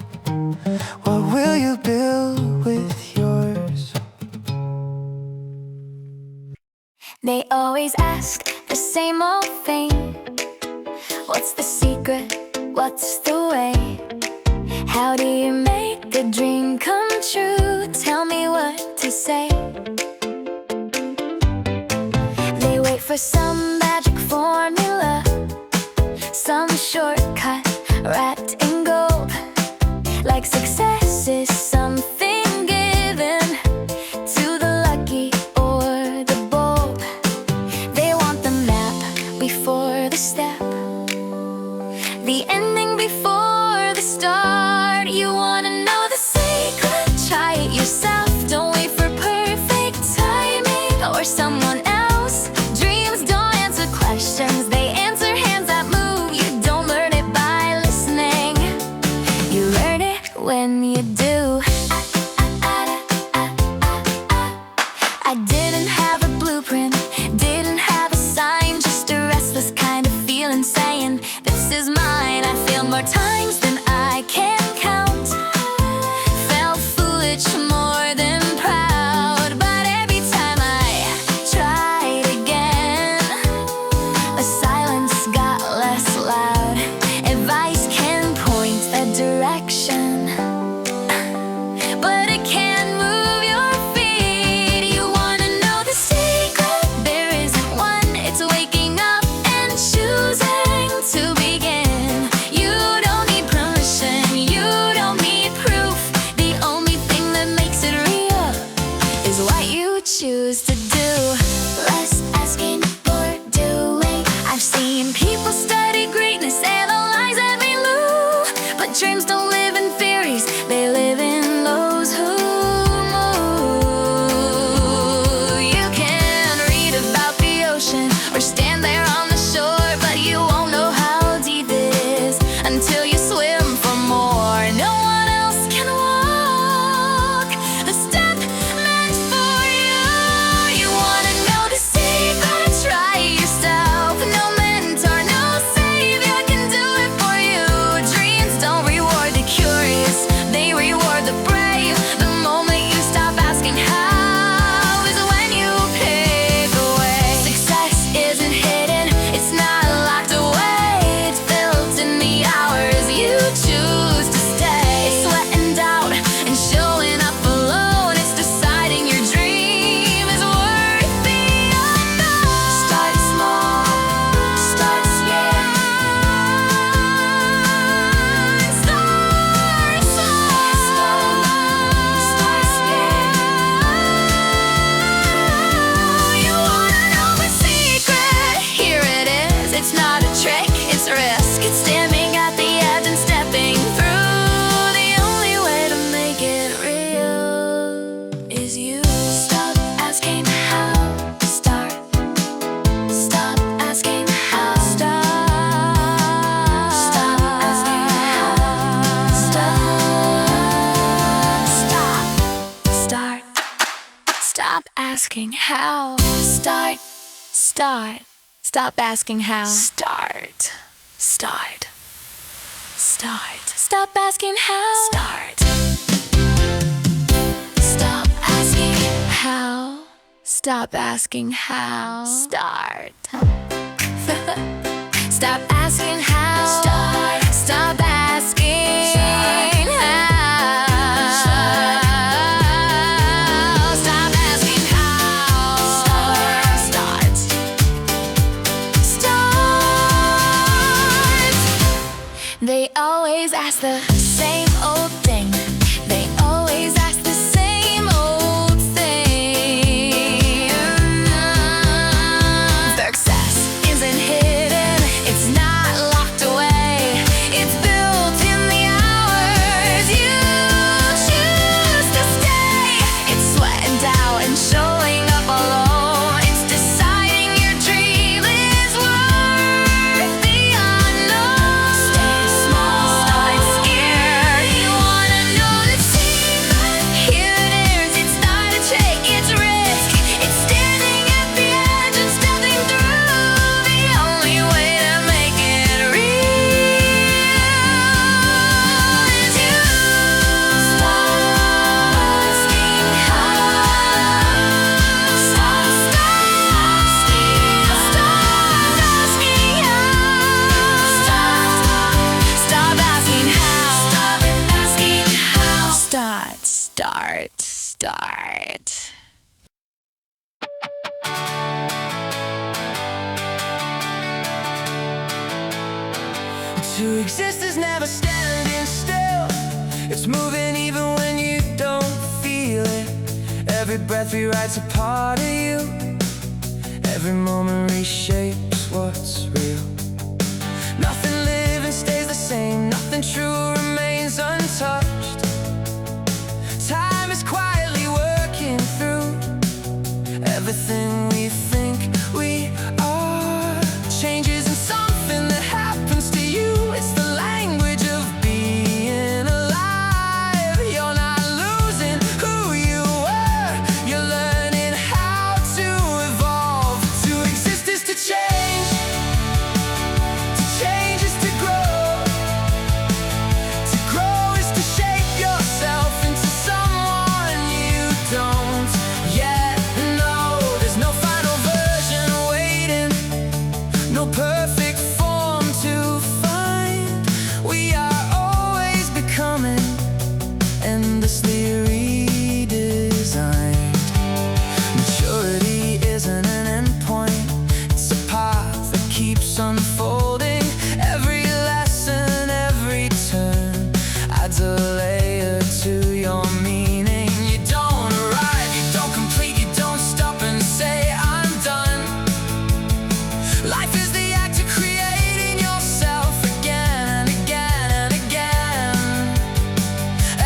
What will you build with yours? They always ask the same old thing. What's the secret? What's the way? How do you make a dream come true? Tell me what to say. They wait for some magic formula, some shortcut wrapped in gold. Like success is something given to the lucky or the bold. They want the map before the step, the ending before the start. You wanna know the secret? Try it yourself. Don't wait for perfect timing or someone else. Dreams don't answer questions, they answer hands that move. You don't learn it by listening, you learn it when you do. I didn't have a blueprint, didn't have a sign, just a restless kind of feeling saying, this is mine. I failed more times than I can count, felt foolish more than proud, but every time I tried again, the silence got less loud. Advice can point a direction, but it can't move your feet. You wanna know the secret? There isn't one. It's waking up and choosing to begin. You don't need permission, you don't need proof. The only thing that makes it real is what you choose to do. Less asking, more doing. I've seen people study greatness and the lies that we lose, but dreams don't live in theories, they live in those who move. You can read about the ocean or stand there on the shore, but you won't know how deep it is until you swim for more. No one else can walk the step meant for you. You wanna know the secret? Try it yourself. No mentor, no savior can do it for you. Dreams don't reward the curious, they reward the brave. The moment you stop asking how is when you pave the way. Success isn't hidden, it's not locked away. It's built in the hours you choose to stay. Sweat and doubt and showing up alone. It's deciding your dream is worth the unknown. Start small, start scared. Start scared. You wanna know the secret? Here it is. It's not a trick, it's a risk. It's standing at the edge and stepping through. The only way to make it real is you. Stop asking how to start. Stop asking how. Stop asking how. Start. Stop asking how. Start. Stop asking how. Start. Stop asking how. Start. Stop asking how. Stop asking how. Start. Stop asking how. Stop asking how. Stop asking how. Start. They always ask the same old thing. They always ask the same old thing. Success isn't hidden, it's not locked away. It's built To exist is never standing still. It's moving even when you don't feel it. Every breath rewrites a part of you. Every moment reshapes what's real. Nothing living stays the same. Nothing true remains untouched. Time is quietly working through everything we think we are. Changes in something that happens to you. It's the language of being alive. You're not losing who you were. You're learning how to evolve. To exist is to change. To change is to grow. To grow is to shape yourself into someone you don't yet know. There's no final version waiting, no perfect form to find. We are always becoming, endlessly redesigned. Maturity isn't an endpoint, it's a path that keeps unfolding. Every lesson, every turn adds a layer to your meaning. You don't arrive, you don't complete, you don't stop and say I'm done. Life is the act of creating yourself again and again and again.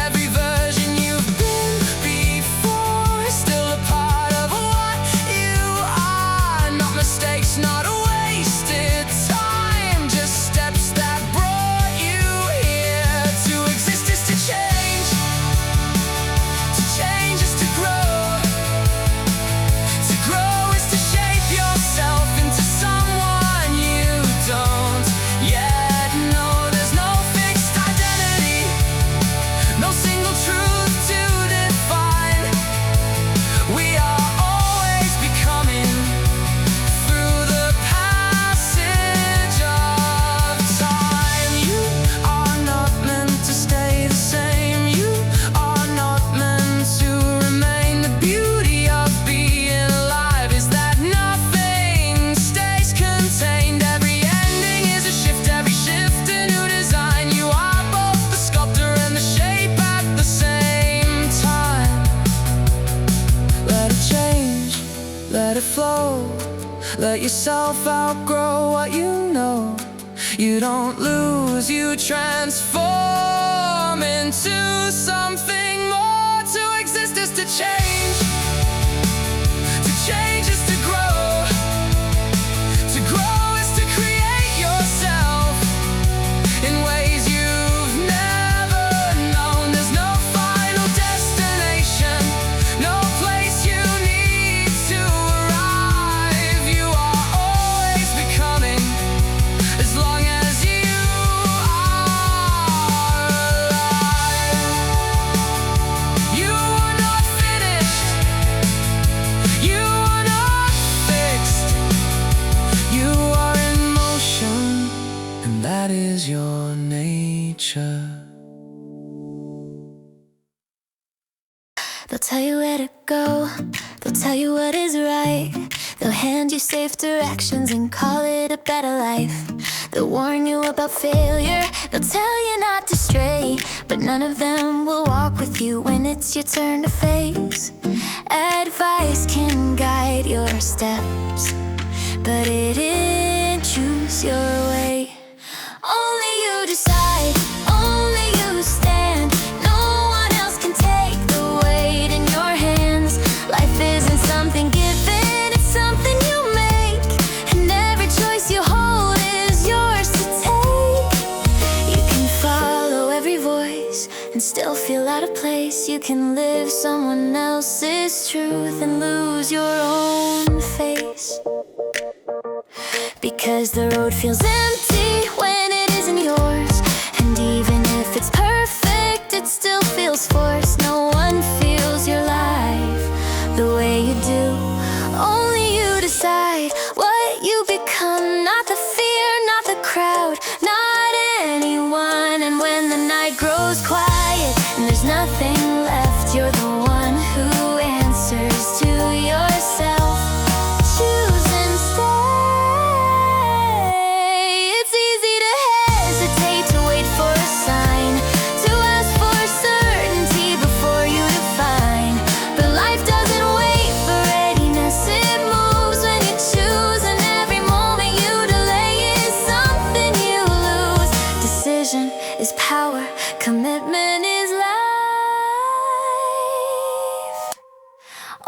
Every version you've been before is still a part of what you are. Not mistakes, not wasted time, just steps that brought you here. To exist is to change. To change is to grow. To grow is to shape yourself into someone you don't yet know. There's no fixed identity, no single truth to define. We are always becoming through the passage of time. You are not meant to stay the same. You are not meant to remain. The beauty of being alive is that nothing stays contained. Every ending is a shift, every shift a new design. You are both the sculptor and the shape at the same time. Let it change, let it flow. Let yourself outgrow what you know. You don't lose, you transform into something more. To exist is to change. To change is to grow. To grow is to create yourself in ways you've never known. There's no final destination, no place you need to arrive. You are always becoming, as long as you are alive. You are not finished. You are not fixed. You are in motion, and that is your nature. They'll tell you where to go, they'll tell you what is right. They'll hand you safe directions and call it a better life. They'll warn you about failure, they'll tell you not to stray. But none of them will walk with you when it's your turn to face. Advice can guide your steps, but it didn't choose your way. Only you decide, only you stand. No one else can take the weight in your hands. Life isn't something given, it's something you make. And every choice you hold is yours to take. You can follow every voice and still feel out of place. You can live someone else's truth and lose your own face. Because the road feels empty when it isn't yours. And even if it's perfect, it still feels forced. No one feels your life the way you do. Only you decide what you become. Not the fear, not the crowd, not anyone. And when the night grows quiet and there's nothing left, you're the one who answers to yourself. Choose and stay. It's easy to hesitate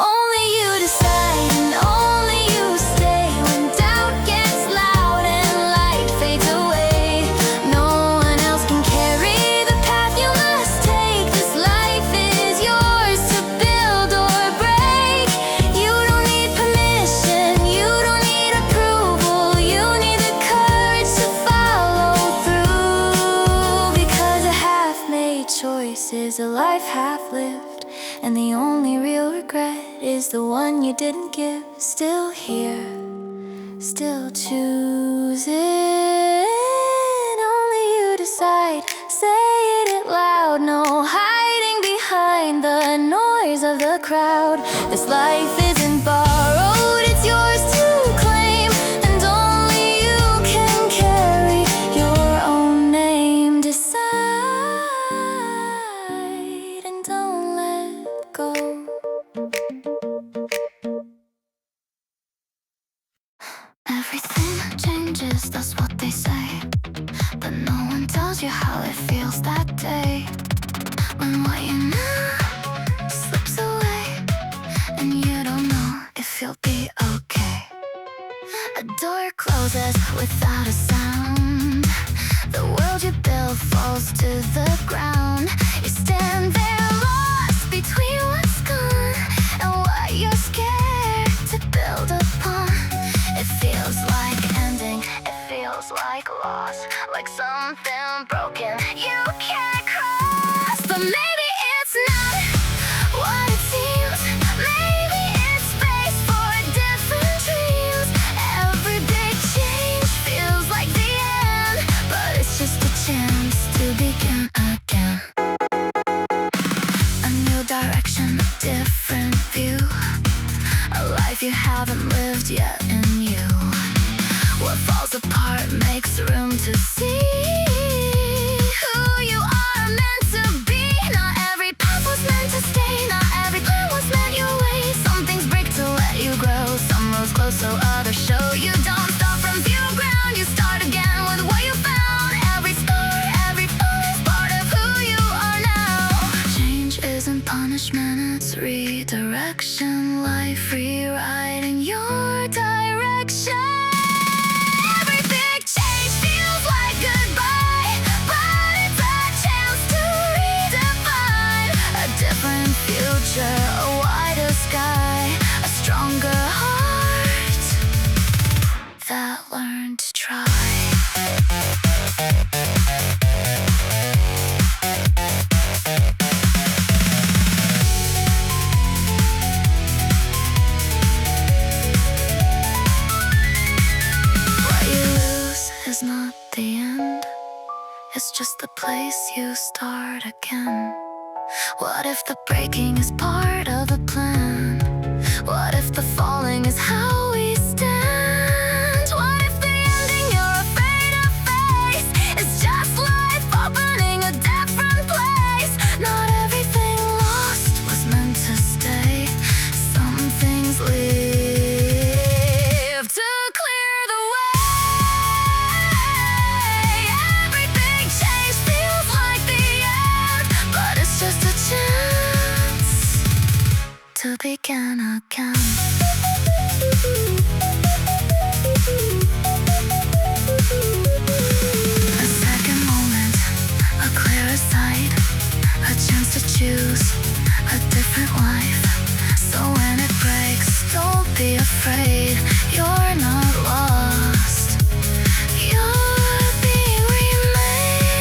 Only you decide and only you stay when doubt gets loud and light fades away. No one else can carry the path you must take. This life is yours to build or break. You don't need permission, you don't need approval. You need the courage to follow through. Because a half-made choice is a life half-lived, and the only real regret is the one you didn't give. Still here, still choosing. Only you decide, say it loud. No hiding behind the noise of the crowd. This life isn't borrowed, it's yours to claim, and only you can carry your own name. Decide and don't let go. Everything changes, that's what they say, but no one tells you how it feels that day. When what you know slips away, and you don't know if you'll be okay. A door closes without a sound. The world you built falls to the ground. You stand there lost between what's gone and what you're scared to build upon. It feels like ending, it feels like loss, like something broken you can't cross. But maybe it's not what it seems. Maybe it's space for different dreams. Every big change feels like the end, but it's just a chance to begin again. A new direction, different view, a life you haven't lived yet in you. What falls apart makes room to see who you are meant to be. Not every path was meant to stay, not every plan was meant your way. Some things break to let you grow, some roads close so others show. You don't start from zero ground, you start again with what you found. Every scar, every fall is part of who you are now. Change isn't punishment, it's redirection. Life rewriting your direction. Every big change feels like goodbye, but it's a chance to redefine a different future, a wider sky, a stronger heart that learned to try. Is not the end, it's just the place you start again. What if the breaking is part of the plan? What if the falling is how we stand? What if the ending you're afraid to face is just life opening a different place? Not everything lost was meant to stay. Some things live to clear the way. To begin again. A second moment, a clearer sight, a chance to choose a different life. So when it breaks, don't be afraid, you're not lost. You're being remade.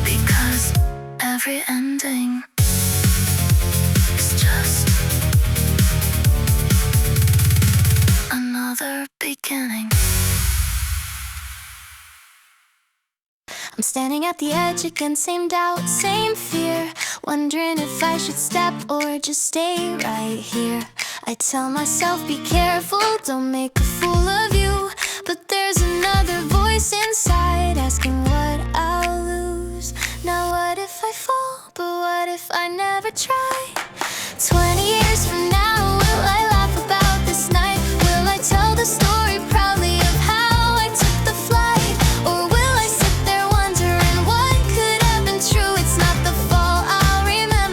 Because every ending is just another beginning. I'm standing at the edge again, same doubt, same fear, wondering if I should step or just stay right here. I tell myself, be careful, don't make a fool of you, but there's another voice inside asking what I'll lose. Now what if I fall, but what if I never try? 20 years from now, will I laugh about this night? Will I tell the story proudly of how I took the flight? Or will I sit there wondering what could have been true? It's not the fall I'll remember,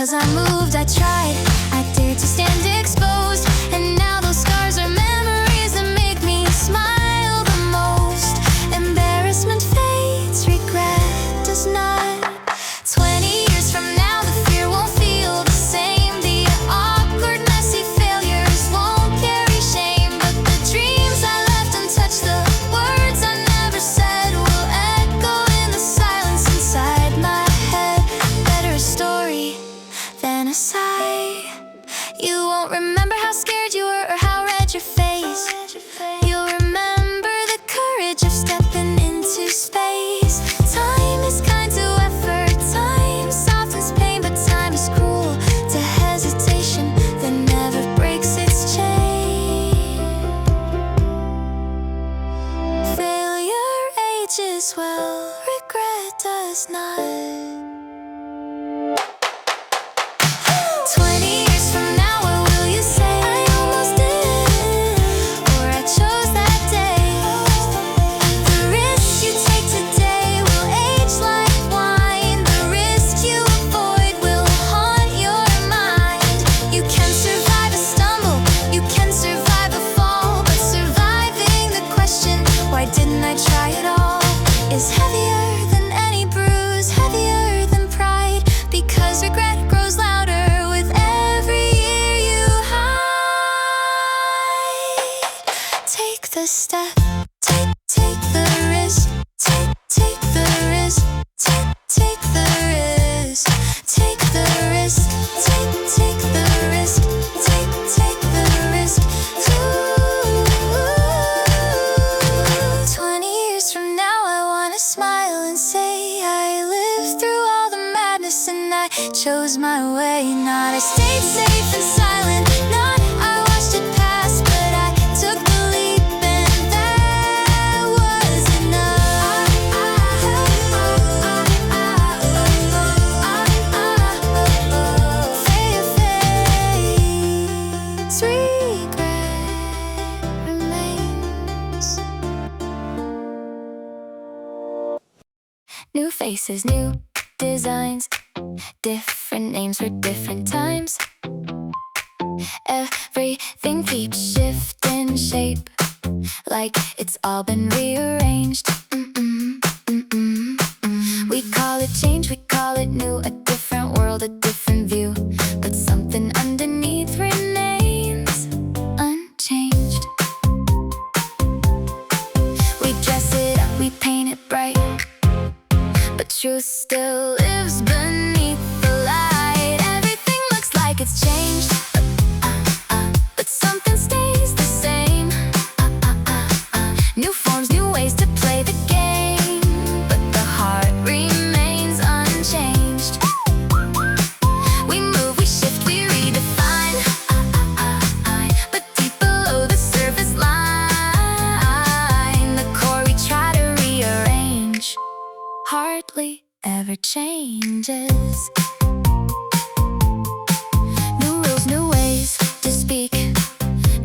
'Cause I moved, I tried, I dared to stand exposed, and now those scars are memories that make me smile the most. Embarrassment fades, regret does not. 20 years from now, the fear won't feel the same. The awkward, messy failures won't carry shame, but the dreams I left untouched, the words I never said will echo in the silence inside my head. Better a story than a sigh. You won't remember how scared you were or how red your face. You'll remember the courage of stepping into space. Time is kind to effort, time softens pain, but time is cruel to hesitation that never breaks its chain. Failure ages well, regret does not. 20 years from now, what will you say? I almost did, or I chose that day. The risks you take today will age like wine. The risks you avoid will haunt your mind. You can survive a stumble, you can survive a fall, but surviving the question, why didn't I try it all, is heavier than any bruise, heavier than pride, because regret grows louder with every year you hide. Take the step, take the risk, take the risk, take the risk, take the risk, take the risk, take the risk. Ooh. 20 years from now, I wanna smile and say I lived through all the madness and I chose my way. Not I stayed safe and silent, not I watched it pass, but I took the leap and that was enough. Failure fades, regret remains. New faces, new designs, different names for different times. Everything keeps shifting shape, like it's all been rearranged. We call it change, we call it new, a different world, a different view, but something underneath remains unchanged. We dress it up, we paint it bright, but truth still lives beneath the light. Everything looks like it's changed, but something stays the same. New forms, new ways to play the game, but the heart remains unchanged. We move, we shift, we redefine, but deep below the surface line, the core we try to rearrange hardly ever changes. New rules, new ways to speak,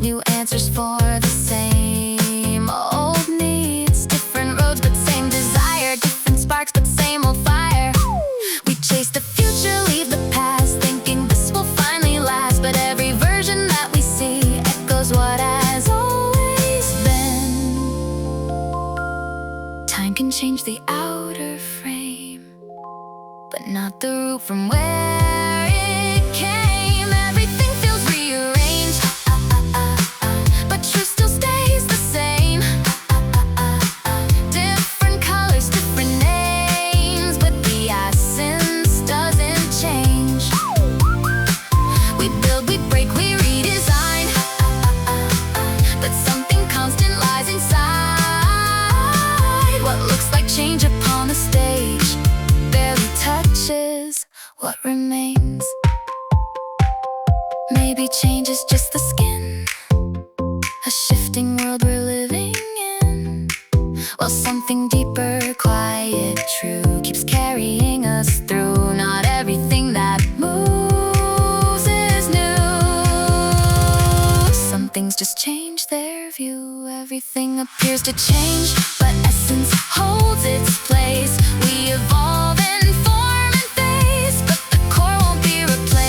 new answers for the same old needs. Different roads, but same desire, different sparks, but same old fire. We chase the future, leave the past, thinking this will finally last, but every version that we see echoes what has always been. Time can change the outer frame, but not the root from where it came. Everything feels rearranged, but truth still stays the same. Different colors, different names, but the essence doesn't change. We build, we break, we redesign, but something constant lies inside. What looks like change upon the stage barely touches what remains. Maybe change is just the skin, a shifting world we're living in, while something deeper, quiet, true keeps carrying us through. Not everything that moves is new. Some things just change their view. Everything appears to change, but essence holds its place. We evolve and form and phase, but the core won't be replaced.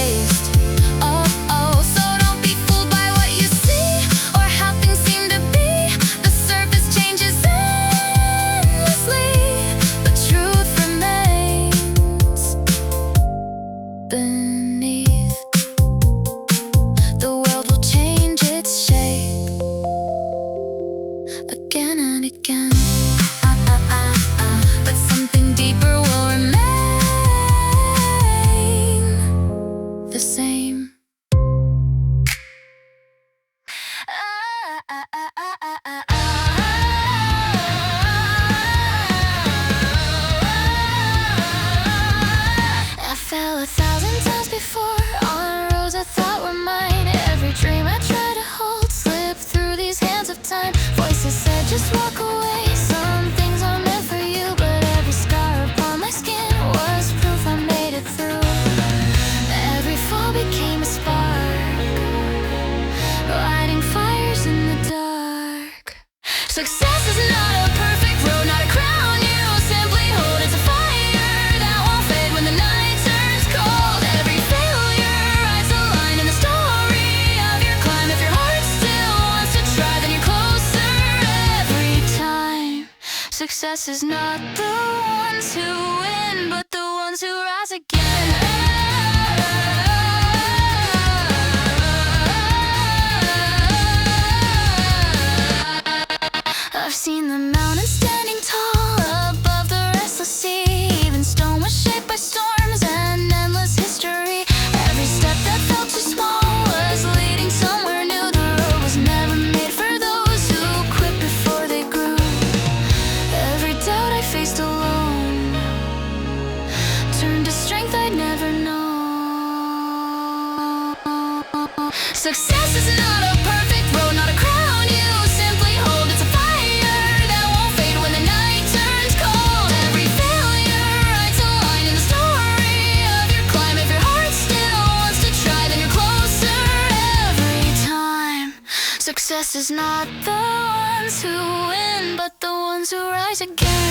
fell 1,000 times before on roads I thought were mine. Every dream I tried to hold slipped through these hands of time. Voices said just walk away, some things aren't meant for you, but every scar upon my skin was proof I made it through. Every fall became a spark, lighting fires in the dark. Success is not a perfect road, not a crown you simply hold. It's a fire that won't fade when the night turns cold. Every failure writes a line in the story of your climb. If your heart still wants to try, then you're closer every time. Success is not the ones who win, but the ones who rise again. I've seen the mountains standing tall above the restless sea. Even stone was shaped by storms and endless history. Every step that felt too small was leading somewhere new. The road was never made for those who quit before they grew. Every doubt I faced alone turned to strength I'd never known. Success is not a perfect road, not a crown you simply hold. It's a fire that won't fade when the night turns cold. Every failure writes a line in the story of your climb. If your heart still wants to try, then you're closer every time. Success is not the ones who win, but the ones who rise again.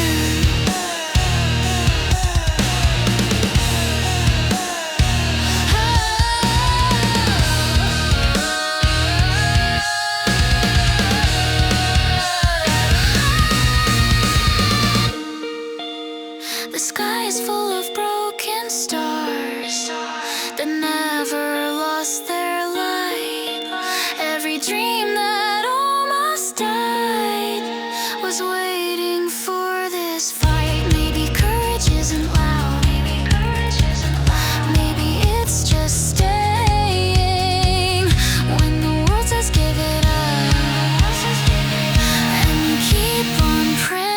The sky is full of broken stars that never lost their light. Every dream that almost died was waiting for this fight. Maybe courage isn't loud. Maybe it's just staying when the world says give it up, and keep on praying.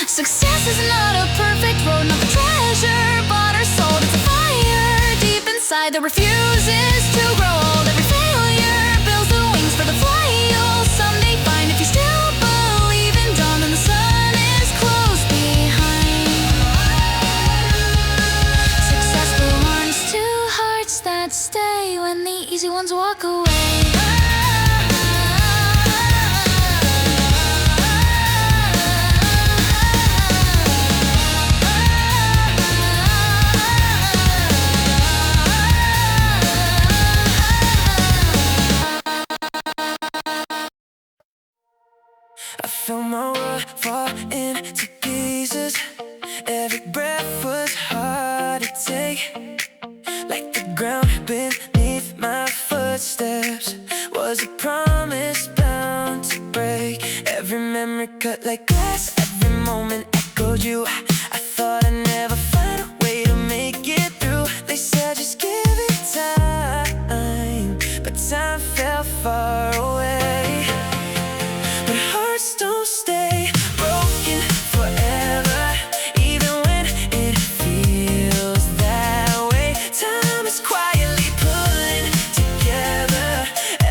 Success is not a perfect road, not the treasure bought or sold. It's a fire deep inside that refuses to grow old. Every failure builds the wings for the flight you'll someday find. If you still believe in dawn, then the sun is close behind. Success belongs to hearts that stay when the easy ones walk away. I felt my world fall into pieces. Every breath was hard to take, like the ground beneath my footsteps was a promise bound to break. Every memory cut like glass, every moment echoed you. I thought I'd never find a way to make it through. They said just give it time, but time felt far away. But hearts don't stay broken forever, even when it feels that way. Time is quietly pulling together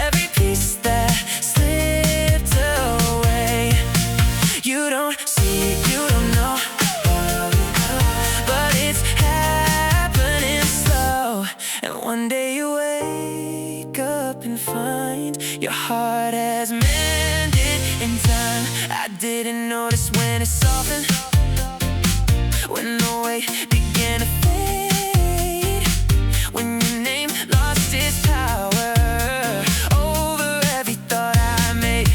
every piece that slipped away. You don't see it, you don't know, but it's happening slow. And one day you wake up and find your heart has mended in time. I didn't notice when it softened, when the weight began to fade, when your name lost its power over every thought I made.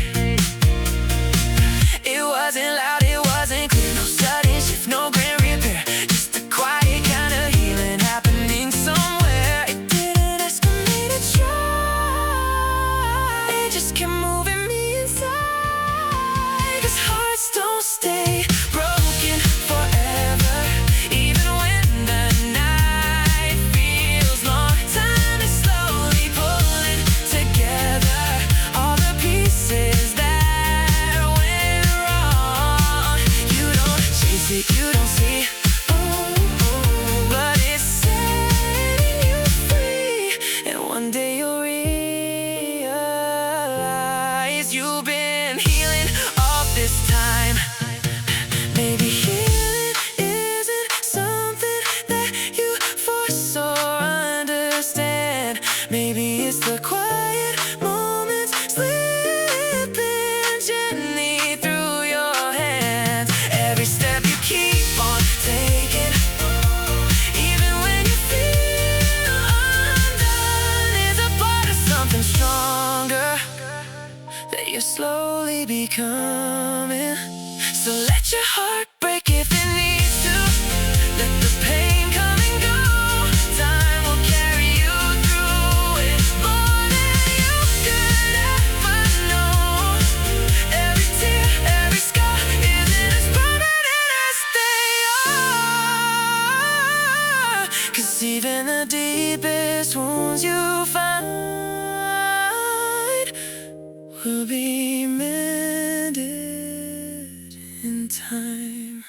It wasn't loud, it wasn't clear, no sudden shift, no grand repair, just a quiet kind of healing happening somewhere. It didn't ask me to try, it just kept moving me inside. 'Cause hearts don't stay broken forever, even when the night feels long. Time is slowly pulling together all the pieces that went wrong. You don't chase it, you don't see, oh, be coming. So let your heart break if it needs to. Let the pain come and go. Time will carry you through it more than you could ever know. Every tear, every scar isn't as permanent as they are. 'Cause even the deepest wounds you find will be mended in time.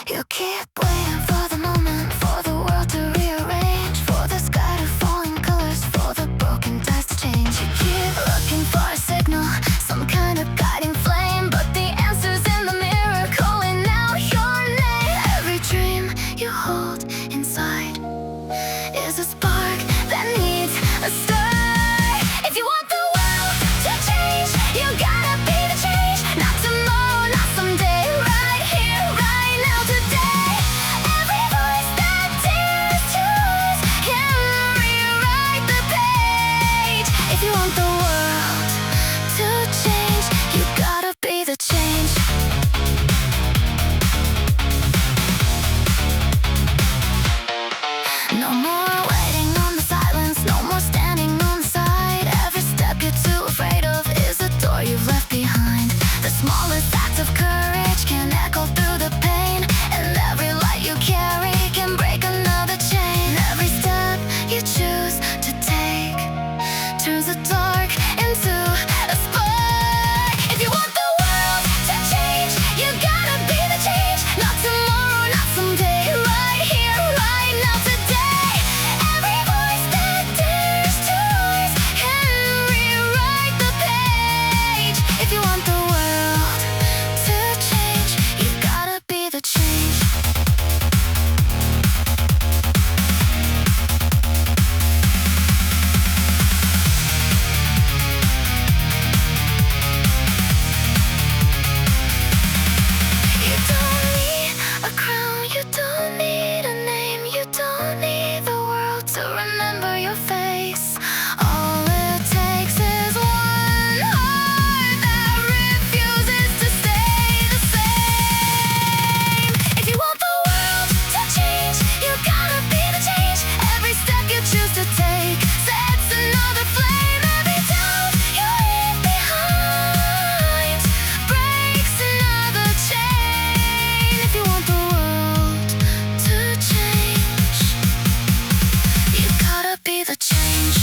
You keep waiting for the moment, for the world to rearrange, for the sky to fall in colors, for the broken ties to change. You keep looking for a signal, some kind of guiding flame, but the answer's in the mirror calling out your name. Every dream you hold inside is a spark that needs a start. If you want the world to change, you gotta be the change. Not tomorrow, not someday, right here, right now, today. Every voice that tears to us can rewrite the page. If you want the world to change, you gotta be the change. No more waiting on the silence, no more standing on the side. Every step you're too afraid of is a door you've left behind. The smallest act of courage can echo through the pain, and every light you carry can break another chain. Every step you choose to take turns the dark into a spark. If you want the world to change, you gotta be the change. Not tomorrow, not someday, right here, right now, today. Every voice that dares to rise can rewrite the page. If you want the world to change, you gotta be the change. You don't need a crown, you don't need a name, you don't need the world to remember your face. All it takes is one heart that refuses to stay the same. If you want the world to change, you gotta be the change. Every step you choose to take sets another flame. Every doubt you leave behind breaks another chain. If you want the world to change, you gotta be the change.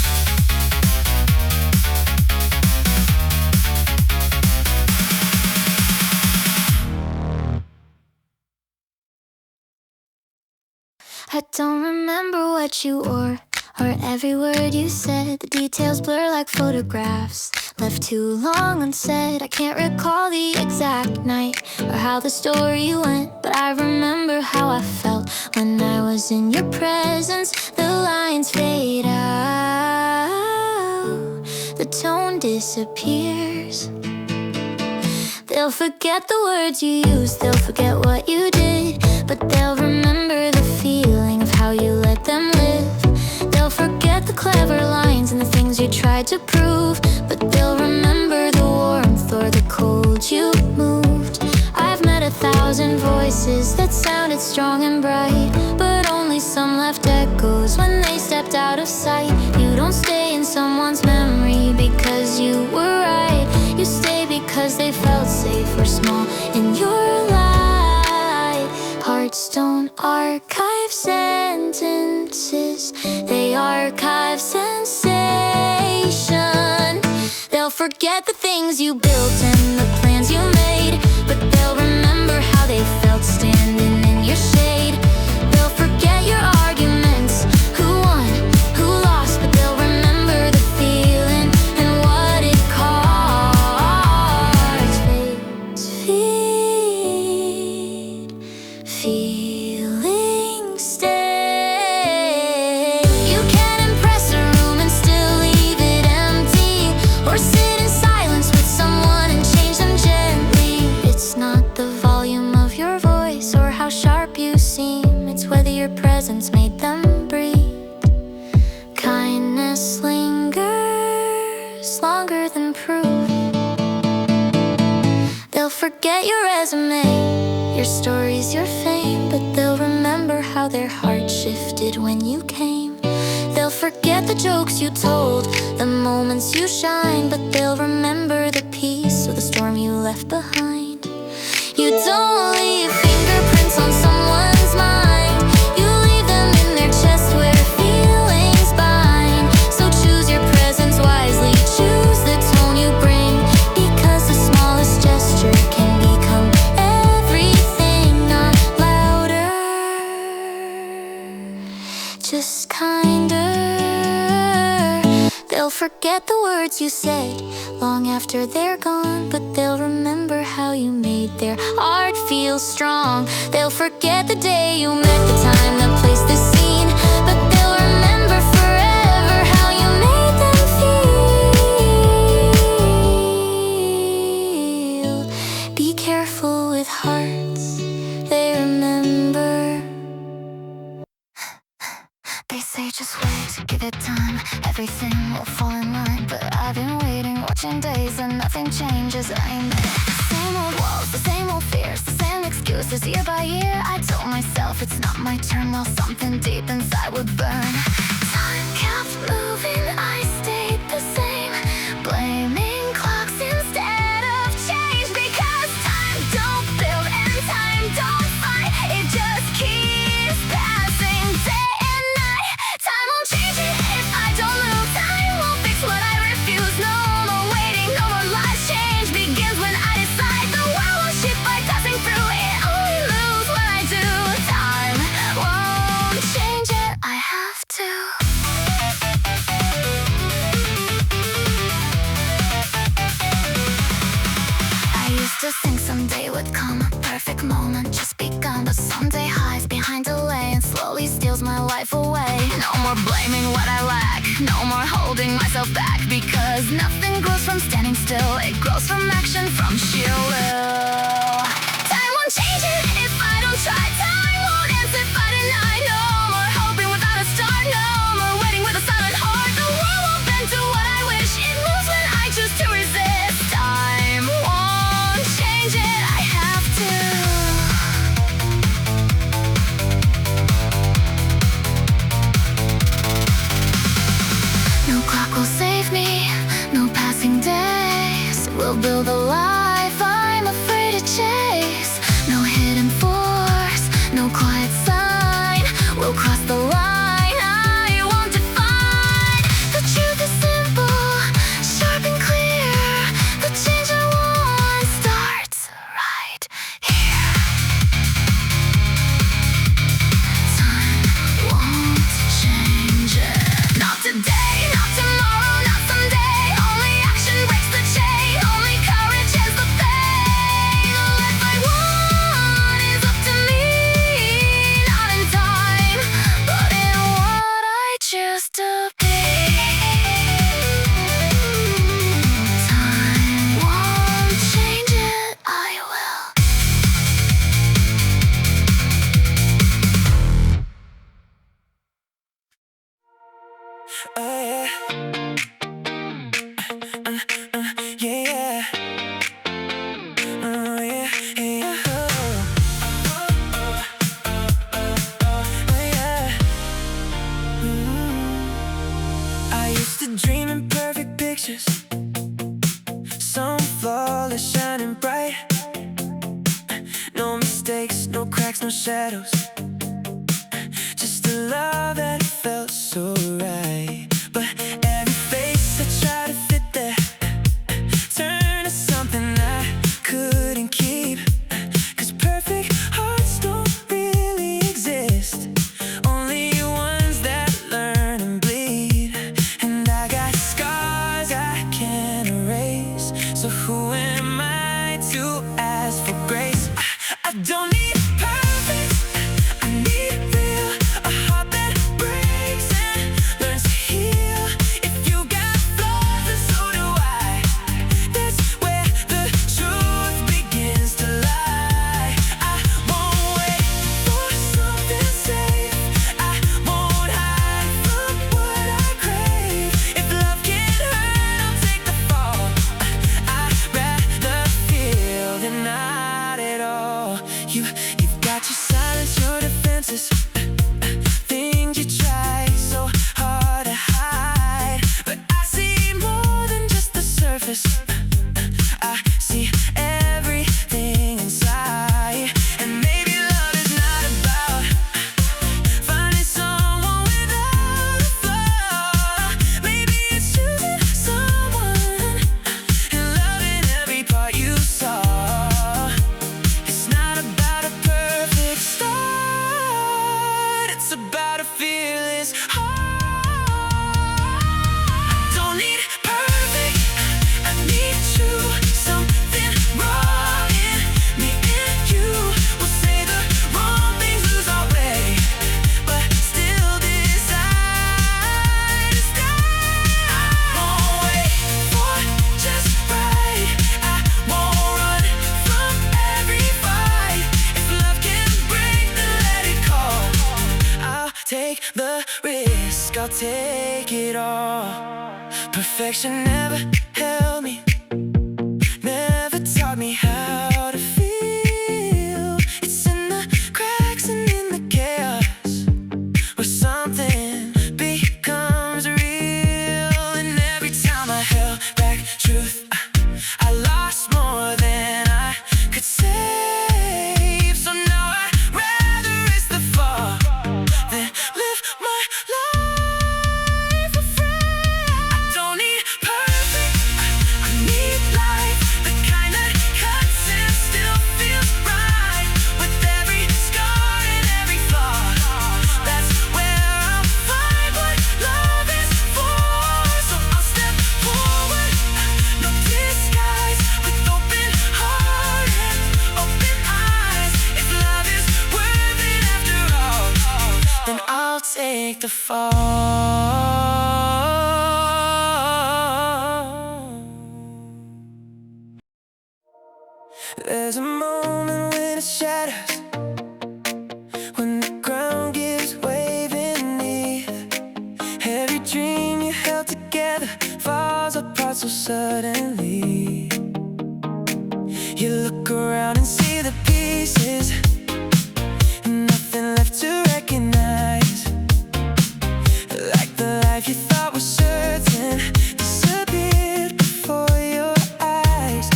I don't remember what you wore or every word you said. The details blur like photographs left too long unsaid. I can't recall the exact night or how the story went, but I remember how I felt when I was in your presence. The lines fade out, the tone disappears. They'll forget the words you used, they'll forget what you did, but they'll remember the feeling of how you let them live. They'll forget the clever lines and the things you tried to prove, but they'll remember the warmth or the cold you moved. I've met 1,000 voices that sounded strong and bright, but only some left echoes when they stepped out of sight. You don't stay in someone's memory because you were right. You stay because they felt safe or small in your light. Hearts don't archive sentences, they archive sensation. They'll forget the things you built and the plans you made, but they'll remember how they felt standing in your shade. They'll forget your arguments, who won, who lost, but they'll remember the feeling and what it caused. Fades, feelings stay. You can impress a room and still leave it empty, or sit in silence with someone and change them gently. at your resume, your stories, your fame, but they'll remember how their heart shifted when you came. They'll forget the jokes you told, the moments you shined, but they'll remember the peace of the storm you left behind. You don't leave fingerprints on someone's mind, you leave them in their chest where feelings bind. So choose your presence wisely, choose the tone you bring, because the smallest gesture can become everything. Not louder, just kinder. They'll forget the words you said long after they're gone, but they'll remember how you made their heart feel strong. They'll forget the day you met, the time, the place, the scene, but they'll remember forever how you made them feel. Be careful with hearts they remember. They say just wait, give it time, everything will fall in line. But I've been waiting, watching days, and nothing changes. I'm the same old walls, the same old fears, the same excuses. Year by year, I told myself it's not my turn, while something deep inside would burn. Time kept moving, I stayed the same, blaming clocks instead of change. Because time don't build and time don't fight, it just keeps passing day and night. Time won't change it if I don't move, time won't fix what I refuse. No more waiting, no more lies, change begins when I decide. The world will shift by passing through, it only moves when I do. Time won't change it, I have to. I used to think someday would come, a perfect moment just begun, but someday hides behind delay and slowly steals my life away. No more blaming what I lack, no more holding myself back, because nothing grows from standing still, it grows from action, from sheer will. Time won't change it if I don't try, time won't answer if I deny. No more hoping without a start, no more waiting with a silent heart. The world won't bend to what I wish, it moves when I choose to resist. Time won't change it, I have to. No clock will save me, no passing days will build a life I'm afraid to chase. No hidden force, no quiet sign will cross the line I won't define. The truth is simple, sharp and clear, the change I want starts right here. Time won't change it, not today, not tomorrow, not someday. Only action breaks the chain, only courage ends the pain. The life I want is up to me, not in time, but in what I choose to be. Time won't change it, I will. Yeah. Yeah. Yeah. Yeah. Yeah. I used to dream in perfect pictures, some flawless, shining bright. No mistakes, no cracks, no shadows, just a love that felt so right. But every face I tried to fit there turned to something I couldn't keep. 'Cause perfect hearts don't really exist, only ones that learn and bleed. And I got scars I can't erase, so who am I to ask for grace? I don't need perfect, I need real, a heart that breaks and learns to heal. If you got flaws, then so do I. That's where the truth begins to lie. I won't wait for something safe, I won't hide from what I crave. If love can hurt, I'll take the fall, I'd rather I'll take it all. Perfection never held me, never taught me how to feel. It's in the cracks and in the chaos where something becomes real. And every time I held back truth, I lost more than I could save. So now I'd rather risk the fall than live my life afraid. I don't need perfect, I need life, the kind that cuts and still feels right. With every scar and every flaw, that's where I'll find what love is for. So I'll step forward, no disguise, with open heart and open eyes. If love is worth it after all, then I'll take the fall. There's a moment when it shatters, when the ground gives way beneath. Every dream you held together falls apart so suddenly. You look around and see the pieces, nothing left to recognize. Like the life you thought was certain disappeared before your eyes.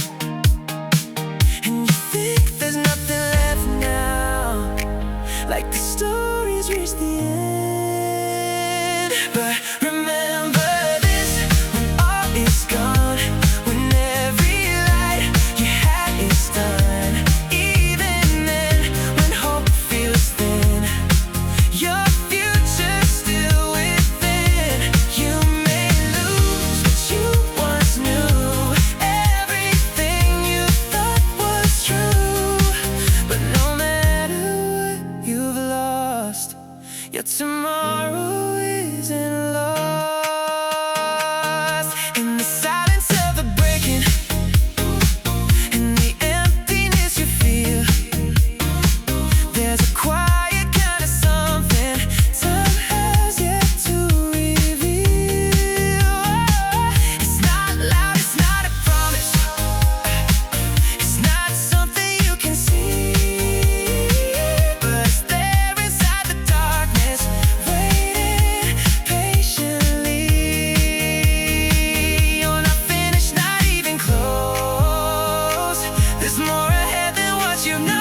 And you think there's nothing left now, like the story's reached the end. But remember this, when all is gone, when every light you had is done. Even then, when hope feels thin, your future's still within. You may lose what you once knew, everything you thought was true. But no matter what you've lost, your tomorrow isn't lost. In the silence of the breaking, in the emptiness you feel, there's a quiet kind of something time has yet to reveal. It's not loud, it's not a promise, it's not something you can see, but it's there inside the darkness, waiting patiently. You're not finished, not even close. There's more ahead than what you know.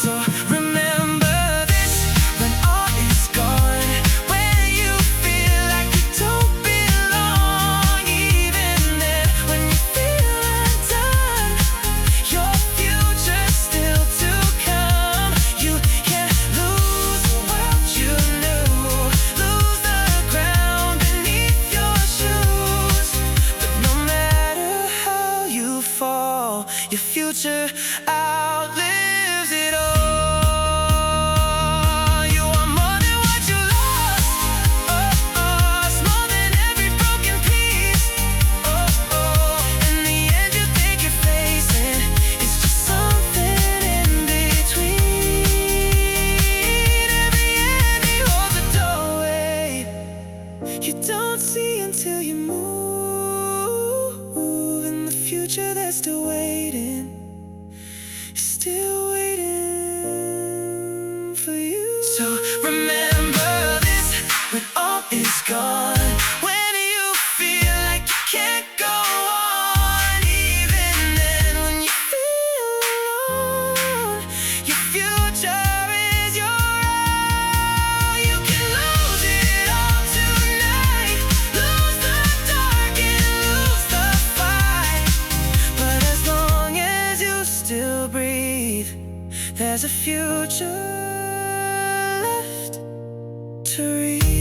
So remember this, when all is gone, when you feel like you don't belong. Even then, when you feel undone, your future's still to come. You can't lose the world you knew, lose the ground beneath your shoes. But no matter how you fall, your future outlives it all. You are more than what you lost. Oh, oh, it's more than every broken piece. Oh, oh, in the end you think you're facing, it's just something in between. Every end you hold the doorway, you don't see until you move. In the future that's still waiting, still waiting for you. So remember this, when all is gone, when you feel like you can't go on. Even then, when you feel alone, your future is your all. You can lose it all tonight, lose the dark and lose the fight. But as long as you still breathe, there's a future left to reach.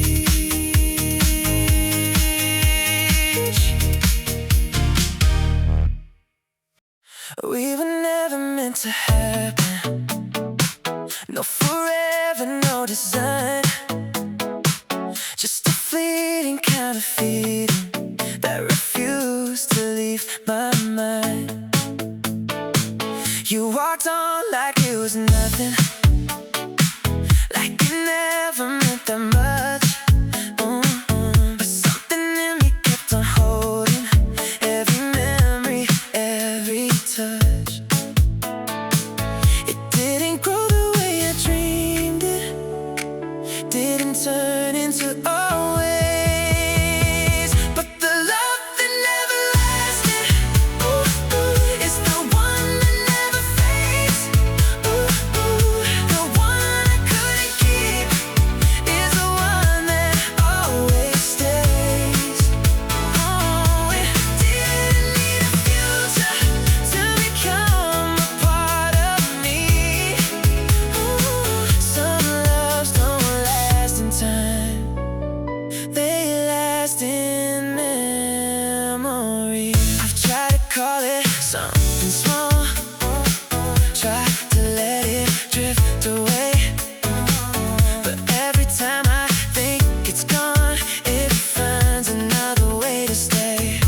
We were never meant to happen, no forever, no design, just a fleeting kind of feeling that refused to leave my mind. You walked on like it was nothing, like it never meant that much. call it something small. Try to let it drift away, but every time I think it's gone, it finds another way to stay.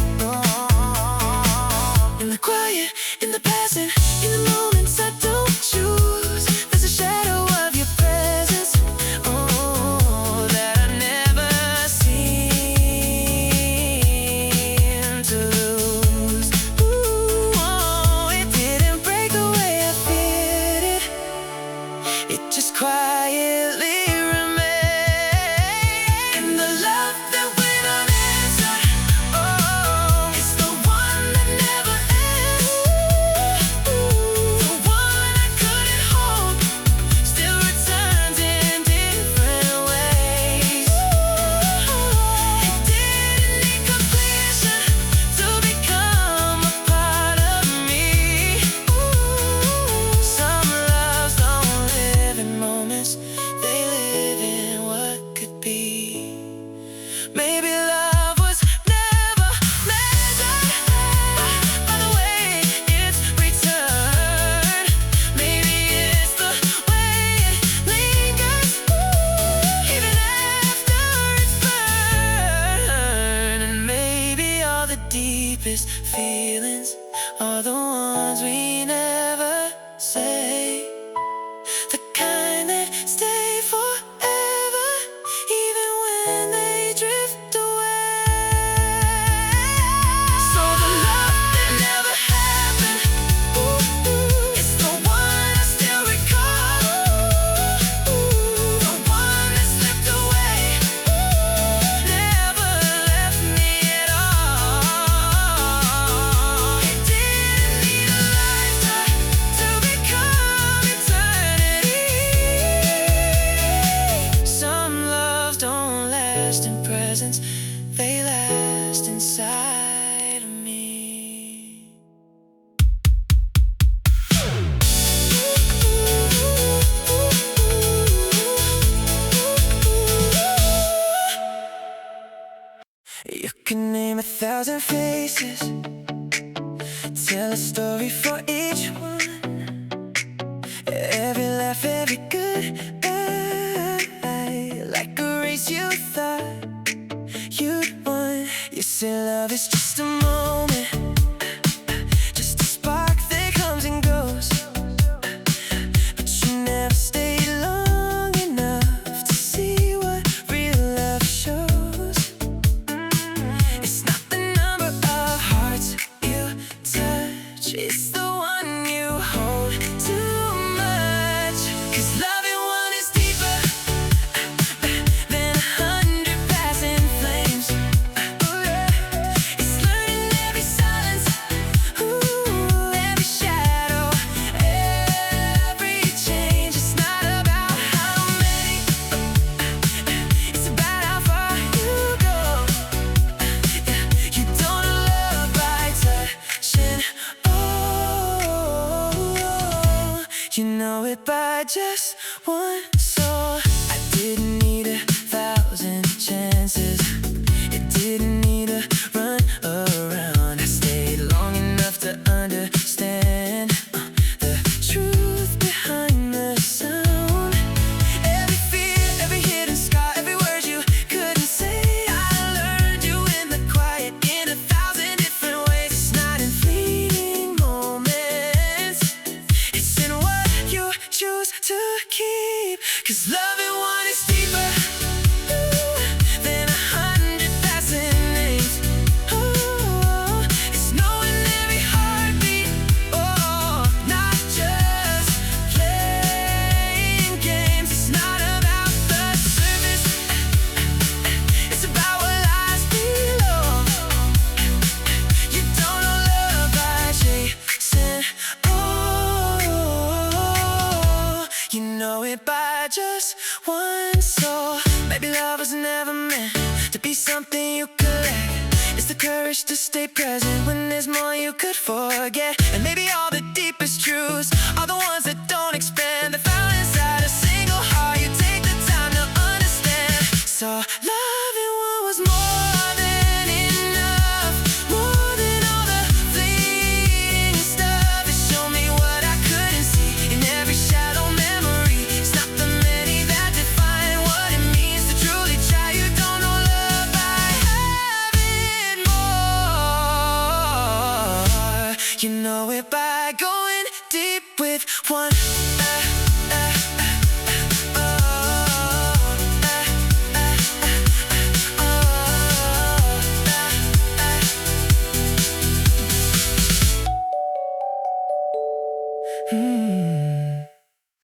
In the quiet, in the passing, in the moments I don't choose, there's a shadow of your presence, oh, that I never seem to lose. Ooh, oh, it didn't break the way I feared it. It just quietly remained. And the love that went unanswered, oh, it's the one that never ends. The one I couldn't hold still returns in different ways. It didn't need completion to become a part of me. Some loves don't live in moments, they live in what could be. Maybe love was never measured by the way it's returned. Maybe it's the way it lingers even after it's burned. And maybe all the deepest feelings are the ones we never say, the kind that stay forever even when they drift away. So the love that never happened, it's the one I still recall, the one that slipped away, never left me at all. It didn't need a lifetime to become eternity. Some loves don't last in presence, they last inside of me. You can name 1,000 faces, tell a story for each one. Every laugh, every goodbye, like a race you thought you'd won. You say love is just a moment, just a spark that comes and goes, but you never stayed long enough to see what real love shows. It's not the number of hearts you touch, it's the one you hold too much. 'Cause loving one is deeper than 100 passing flames. Ooh, yeah. It's learning every silence, ooh, every shadow, every change. It's not about how many, it's about how far you go. You don't love by touching, oh, you know it by just one soul. I didn't need 1,000 chances, it didn't need a run around. I stayed long enough to understand the truth behind the sound. Every fear, every hidden scar, every word you couldn't say, I learned you in the quiet in 1,000 different ways. It's not in fleeting moments, it's in what you choose to keep. 'Cause loving one is deeper than 100 passing names. Oh, it's knowing every heartbeat, oh, not just playing games. It's not about the surface, it's about what lies below. You don't know love by chasing, oh, you know it by just one soul. Maybe love was never meant to be something you collect. It's the courage to stay present when there's more you could forget. And maybe all the deepest truths are the ones that don't expand, that found inside a single heart. You take the time to understand. So loving one was more than enough, more than all the going deep with one